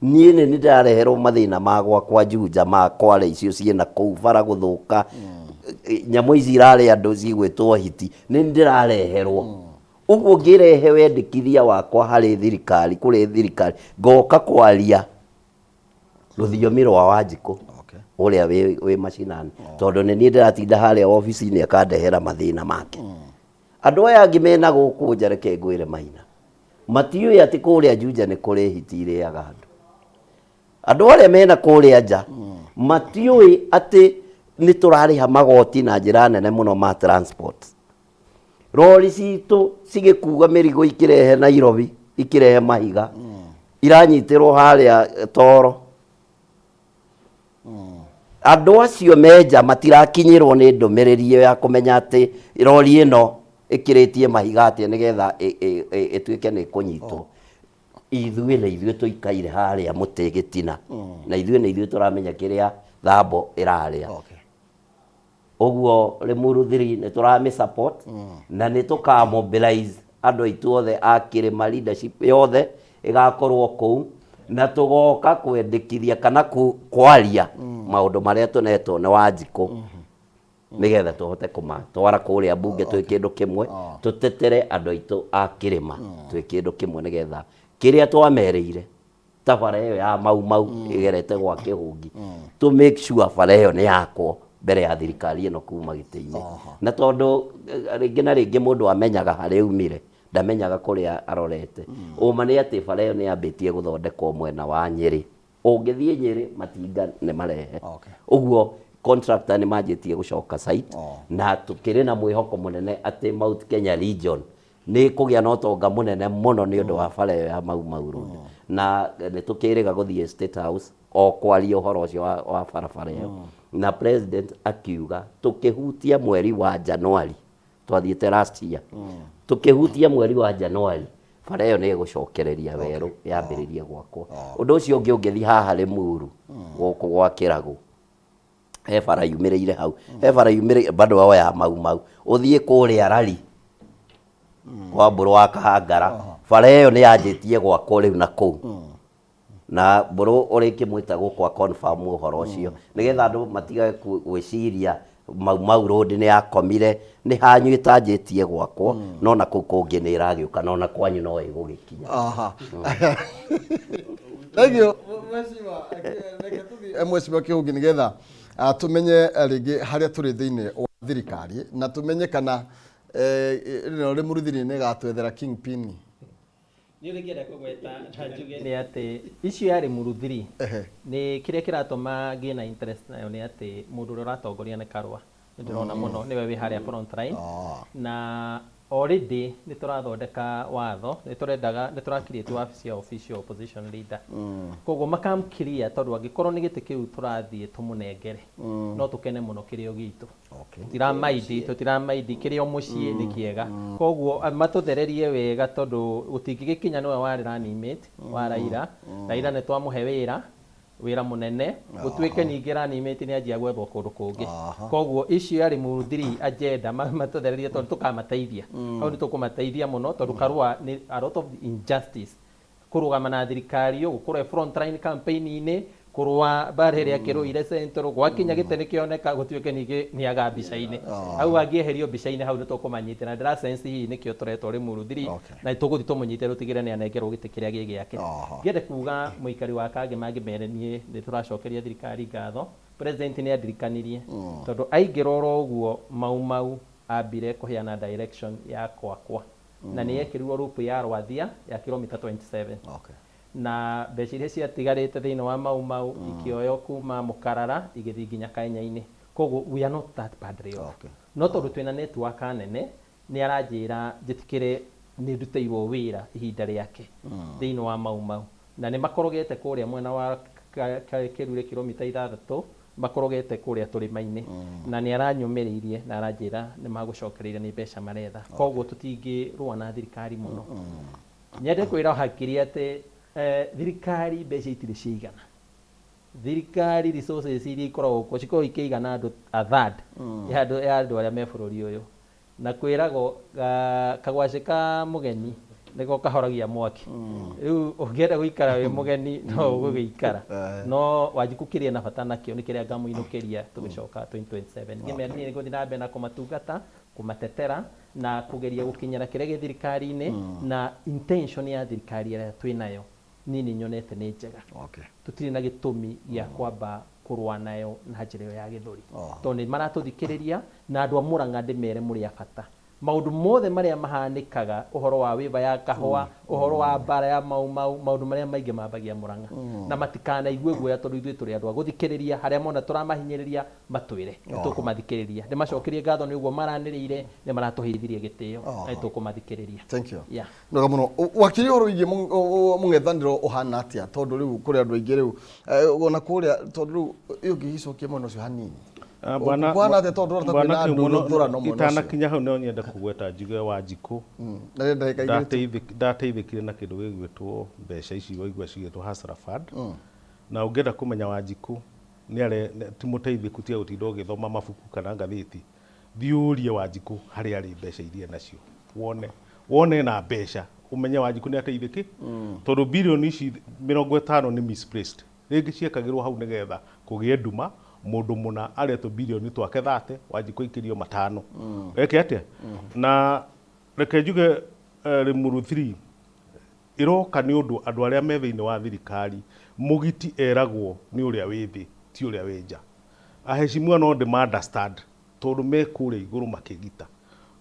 Niĩ nĩ ndĩrareherwo mathĩna ma gwakwa Juja ma Kwale icio ciĩna kũu bara gũthũka, nyamũ ici irarĩa andũ cigwĩtwo hiti, nĩ ndĩrareherwo. Ũguo ngĩrehe wendekithia wakwa harĩ thirikari, kũrĩ thirikari ngoka kwaria rũthiomi rwa Wanjikũ ũrĩa wĩ macinani, tondũ nĩ niĩ ndĩratinda harĩa obici-inĩ akandehera mathĩna make. Andũ aya angĩ mena gũkũ nja reke ngwĩre Maina, matiũĩ atĩ kũrĩa Juja nĩ kũrĩ hiti irĩaga andũ. Andũ arĩa mena kũrĩa nja matiũĩ atĩ nĩ tũrarĩha magoti na njĩra nene mũno ma transport. Rori citũ cigĩkuga mĩrigo ikĩrehe Nairobi, ikĩrehe mahiga, iranyitĩrwo harĩa Toro. Andũ acio menja matirakinyĩrwo nĩ ndũmĩrĩri ĩyo ya kũmenya atĩ rori ĩno ĩkĩrĩtie mahiga atĩa nĩgetha ĩtuĩke nĩ kũnyitwo. Ithuĩ nĩ ithuĩ tũikaire harĩa mũtĩ gĩtina, na ithuĩ nĩ ithuĩ tũramenya kĩrĩa thambo ĩrarĩa. Ũguo Limuru 3 nĩ tũramĩ support na nĩ tũka mobilize andũ aitũ othe a Kĩrĩma leadership yothe ĩgakorwo kũu, na tũgoka kwendekithia kana kwaria maũndũ marĩa tũnetwo nĩ Wanjikũ nĩgetha tũhote kũmatwara kũrĩa mbunge twĩ kĩndũ kĩmwe, tũtetere andũ aitũ a Kĩrĩma twĩ kĩndũ kĩmwe nĩgetha kĩrĩa twamerĩire ta bara ĩyo ya Mau Mau ĩgerete gwa Kĩhũngi to make sure bara ĩyo nĩ yakwo mbere ya thirikari ĩno kuma gĩtĩ-inĩ. Na tondũ rĩngĩ na rĩngĩ mũndũ amenyaga harĩa umire ndamenyaga kũrĩa arorete. Ũma nĩ atĩ bara ĩyo nĩ yambĩtie gũthondekwo mwena wa Nyĩrĩ. Ũngĩthiĩ Nyĩrĩ matinga nĩ marehe. Ũguo contractor nĩ manjĩtie gũcoka site na tũkĩrĩ na mwĩhoko mũnene atĩ Mount Kenya region nĩ kũgĩa na ũtonga mũnene mũno nĩ ũndũ wa bara ĩyo ya Mau Mau road. Na nĩ tũkĩrĩga gũthiĩ State House o kwaria ũhoro ũcio wa barabara ĩyo. Na president akiuga tũkĩhutia mweri wa Januari, twathiĩte last year, tũkĩhutia mweri wa Januari bara ĩyo nĩ ĩgũcokereria werũ yambĩrĩrie gwakwo. Ũndũ ũcio ũngĩ ũngĩthiĩ haha Limuru gũkũ gwa Kĩragũ, he bara yumĩrĩire hau, he bara yumĩrĩire bado wao ya Mau Mau, ũthiĩ kũrĩa Rari kwa Mbũrũ wa Kahangara, bara ĩyo nĩ yanjĩtie gwakwo rĩu na kũu. Na Mbũrũ ũrĩkĩ mwĩta gũkwa confirm ũhoro ũcio nĩgetha andũ matigage gwĩciria Mau Mau road nĩ yakomire, nĩ hanyu ĩtanjĩtie gwakwo, no na kũu kũngĩ nĩ ĩragĩũka, no na kwanyu no ĩgũgĩkinya. Thegio Mheshimiwa Kĩhũngi nĩgetha tumenye rĩngĩ harĩa tũrĩ thĩinĩ wa thirikari na tumenye kana Limuru 3 nĩ ĩgatwethera kingpin. Nĩ ũrĩkĩenda kũgweta njuge nĩ atĩ icio ya Limuru 3 nĩ kĩrĩa kĩratũma ngĩna interest nayo nĩ atĩ mũndũ ũrĩa ũratongoria nĩ Karua, nĩ ndĩrona mũno nĩwe wĩ harĩa front line, na already nĩ tũrathondeka watho, nĩ tũrakirĩte wabici ya official opposition leader. Koguo makam clear tondũ angĩkorwo nĩ gĩtĩ kĩu tũrathiĩ tũmũnengere no tũkene mũno kĩrĩo gitũ. Tũtiramaidi kĩrĩo mũciĩ nĩ kĩega. Koguo matũthererie wega tondũ gũtingĩgĩkinya nĩwe warĩ running mate wa Raila. Raila nĩ twamũhe wĩra mũnene gũtuĩke ningĩ running mate nĩ anjia gwethwo kũndũ kũngĩ. Koguo icio ya Limuru 3 agenda matũthererie tondũ tũkamateithia. Hau nĩ tũkũmateithia mũno tondũ Karua nĩ a lot of injustice kũrũgama na thirikari gũkorwo front line campaign-inĩ kũrũa bara ĩrĩa kĩrũire central gwakinya gĩtĩ nĩ kĩoneka gũtuĩke ningĩ nĩ aga mbica-inĩ. Hau angĩeherio mbica-inĩ hau nĩ tũkũmanyitĩra, ndĩra sense hihi nĩkĩo tũretwo Limuru 3 na tũgũthiĩ tũmũnyite rũtigĩre nĩ anengerwo gĩtĩ kĩrĩa gĩ gĩake. Ngĩende kuga mũikari wa Kangema ngĩmere niĩ nĩ tũracokeria thirikari ngatho. President nĩ andirikanirie tondũ aingĩrora ũguo Mau Mau ambire kũheana direction ya kwakwa na nĩ yekĩrirwo rope ya Rwathia ya kilomita 27. Na mbeca iria ciatigarĩte thĩinĩ wa Mau Mau ikĩoywo kuma Mũkarara igĩthiĩ nginya Kaenya-inĩ. Koguo we are not that badly off. No tondũ twĩna network nene nĩ aranjĩra njĩtĩkĩre nĩ ndutĩirwo wĩra ihinda rĩake thĩinĩ wa Mau Mau, na nĩ makorogete kũrĩa mwena wa Kĩrure kilomita 6 makorogete kũrĩa tũrĩma-inĩ na nĩ aranyũmĩrĩirie na aranjĩra nĩ magũcokereire nĩ mbeca maretha. Koguo tũtingĩrũa na thirikari mũno. Nyende kwĩra hakiri atĩ thirikari mbeca itirĩ ciigana. Thirikari resources iria ikoragwo kuo cikoragwo ikĩigana andũ a third ya andũ arĩa me bũrũri ũyũ. na kwĩragwo kagwacĩ ka mũgeni nĩko kahoragia mwaki rĩu ũngĩenda gũikara wĩ mũgeni no ũgũgĩikara no Wanjikũ kĩrĩa na bata nakĩo nĩ kĩrĩa ngamũinũkĩria tũgĩcoka 2027 ngĩmera nĩ gũthiĩ na mbere na kũmatungata kũmatetera na kũgeria gũkinyĩra kĩrĩa gĩ thirikari-inĩ na intention ya thirikari ĩrĩa twĩnayo nini nyonete nĩ njega tũtirĩ na gĩtũmi gĩa kwamba kũrũa nayo na njĩra ĩyo ya gĩthũri tondũ nĩ maratũthikĩrĩria na andũ a Mũrang'a ndĩmere mũrĩ a bata maũndũ mothe marĩa mahanĩkaga ũhoro wa wĩva ya kahũa ũhoro wa mbara ya maũndũ marĩa maingĩ mambagia Mũrang'a na matikanaigwe guoya tondũ ithuĩ tũrĩ andũ a gũthikĩrĩria harĩa mona tũramahinyĩrĩria matwĩre nĩtũkũmathikĩrĩria ndĩmacokerie ngatho nĩ ũguo maranĩrĩire nĩ maratũheithirie gĩtĩo na nĩtũkũmathikĩrĩria. Thank you. Ndoga mũno wakiri ũhoro wĩgiĩ mũng'ethanĩro ũhana atĩa tondũ rĩu kũrĩ andũ aingĩ rĩu ona kũrĩa tondũ rĩu ũngĩgicokia mwena ũcio hanini itanakinya hau no nyenda kũgweta njuge Wanjikũ ndateithĩkire na kĩndũ gĩgwĩtwo mbeca ici waigua cigĩtwo Hustler Fund na ũngĩenda kũmenya Wanjikũ ti mũteithĩku tiga gũtinda ũgĩthoma mabuku kana ngathĩti thiĩ ũrie Wanjikũ harĩa arĩ mbeca iria nacio wone na mbeca ũmenye Wanjikũ nĩ ateithĩki tondũ birioni ici 50 nĩ misplaced rĩngĩ ciekagĩrwo hau nĩgetha kũgĩe nduma mũndũ mũna aretwo birioni twake 30 Wanjikũ ikĩrio 5 eke atĩa na reke njuge Limuru 3 iroka nĩ ũndũ andũ arĩa me thĩinĩ wa thirikari mũgiti eragwo nĩ ũrĩa wĩ thĩ ti ũrĩa wĩ nja aheshimiwa no ndĩ understand tondũ me kũrĩa igũrũ makĩgita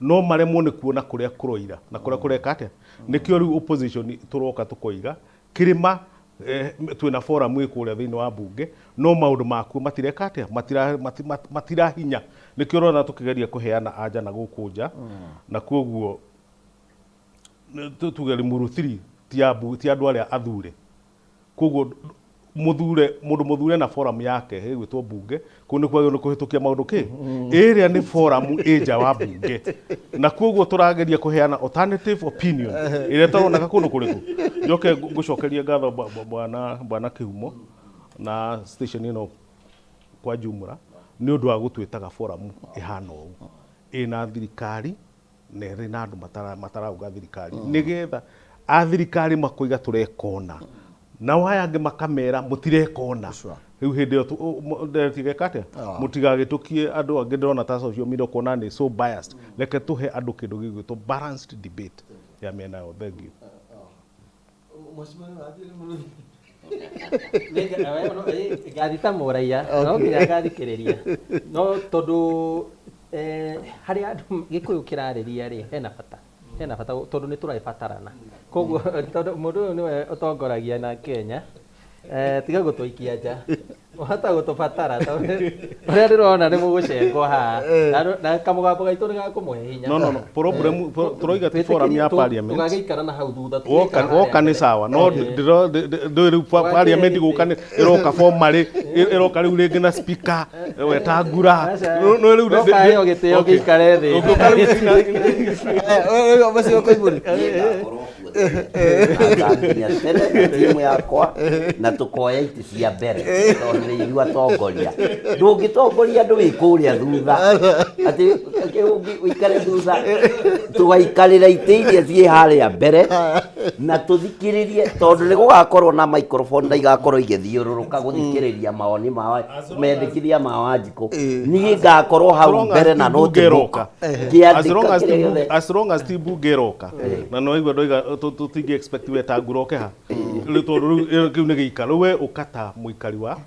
no maremwo nĩ kuona kũrĩa kũroira na kũrĩa kũreka atĩa nĩkĩo rĩu opposition tũroka tũkoiga kĩrĩma twina forum ĩkũrĩa thĩinĩ wa mbunge no maũndũ makuo matireka atĩa matirahinya nĩkĩo ũrona tũkĩgeria kũheana anja na gũkũ nja na kwoguo tuge Limuru 3 ti andũ arĩa athure kwoguo mũndũ mũthure na forum yake ĩgwĩtwo mbunge kũu nĩ kwagĩrĩirwo nĩ kũhĩtũkia maũndũ kĩ ĩrĩa nĩ forum ĩnja wa mbunge na kwoguo tũrageria kũheana alternative opinion ĩrĩa tũronaka kũndũ kũrĩkũ njoke ngũcokerie ngatho bwana Kĩhumo na station ĩno kwa jumla nĩ ũndũ wa gũtwĩtaga forum ĩhana ũũ ĩna thirikari na ĩrĩ na andũ matarauga thirikari nĩgetha athirikari makoiga tũrekona na waya angĩ makamera mũtirekona rĩu hĩndĩ ĩyo tigeka atĩa mũtigagĩtũkie andũ angĩ ndĩrona ta social media kuona nĩ so biased reke tũhe andũ kĩndũ gĩgwĩtwo balanced debate ya mĩena yothe. Thank you. Gathita mũraiya no nginya gathikĩrĩria no tondũ harĩa andũ gĩkũyũ kĩrarĩria rĩ hena bata tondũ nĩ tũrabatarana koguo tondũ mũndũ ũyũ nĩwe ũtongoragia na Kenya tiga gũtũikia nja ũhota gũtũbatara tondũ ũrĩa ndĩrona nĩ mũgũcengwo haha na kamũgambo gaitũ nĩ gakũmũhe hinya no problem tũroiga ti forum ya parliament tũgagĩikara na hau thutha woka nĩ sawa no ndĩrĩ rĩu parliament gũka ĩroka formarĩ ĩroka rĩu rĩngĩ na speaker wetangura no rĩu ũkaheyo gĩtĩo gĩikare thĩ ũcio koiburi timu yakwa na tukoya iti cia mbere tondũ nĩ inyuĩ atongoria ndũngĩtongoria andũ wĩ kũrĩa thutha atĩ ũikare thutha tũgaikarĩra itĩ iria ciĩ harĩa mbere na tũthikĩrĩrie tondũ nĩ gũgakorwo na microphone na igakorwo igĩthiũrũrũka gũthikĩrĩria mawoni ma mendekithia ma Wanjikũ niĩ ngakorwo hau mbere na no tũroka as long as ti mbunge ĩroka na no igua ndoiga tũtingi expect wetangura okeha rĩu tondũ kĩu nĩ gĩikaro we ũkata mũikari wa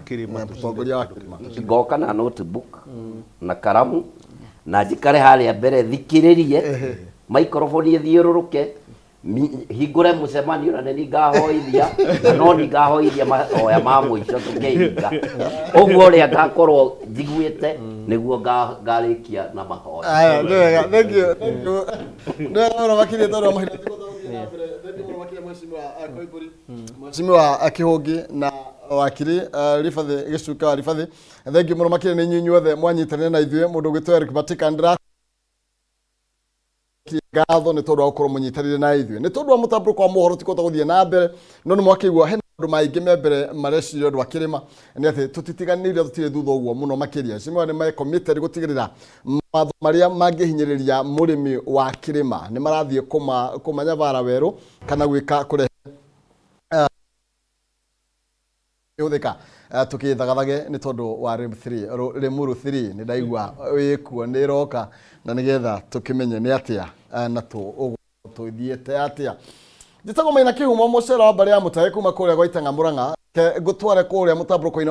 kĩrĩma mũtongoria wa kĩrĩma ngoka na notebook na karamu na njikare harĩa mbere thikĩrĩrie microphone ĩthiũrũrũke hingũre mũcemanio na nĩ ngahoithia na no nĩ ngahoithia mahoya ma mũico tũkĩhinga ũguo ũrĩa ngakorwo njiguĩte nĩguo ngarĩkia na mahoya. Thank you. Ndio wakili toro mahina Mheshimiwa Kĩhũngi na wakili Rifathi Gĩcuka wa Rifathi thengi mũno makĩria nĩ inyuĩ othe mwanyitanĩra na ithuĩ mũndũ ũgĩtwo Eric Batika ndĩra ngatho nĩ tondũ wa gũkorwo mũnyitanĩire na ithuĩ nĩ tondũ wa mũtambũrũko wa mohoro tikota gũthiĩ na mbere no nĩ mwakĩigua maingĩ me mbere mareciria ũndũ wa kĩrĩma nĩ atĩ tũtitiganĩire tũtirĩ thutha ũguo mũno makĩria Shimwe nĩ me committed gũtigĩrĩra mawatho marĩa mangĩhinyĩrĩria mũrĩmi wa kĩrĩma nĩ marathiĩ kũmanyabara werũ kana gwĩka kũrehe ihũthĩka tukithagathage nĩ tondũ wa Limuru 3 nĩ ndaigua wĩkuo nĩ roka na nĩgetha tũkĩmenye nĩ atĩa na tũthiĩte atĩa njĩtagwo Maina Kĩhumo mũcera wa mbarĩ ya Mutahi kuma kũrĩa gwa Itanga Mũrang'a ngũtware kũrĩa mũtambũrũko-inĩ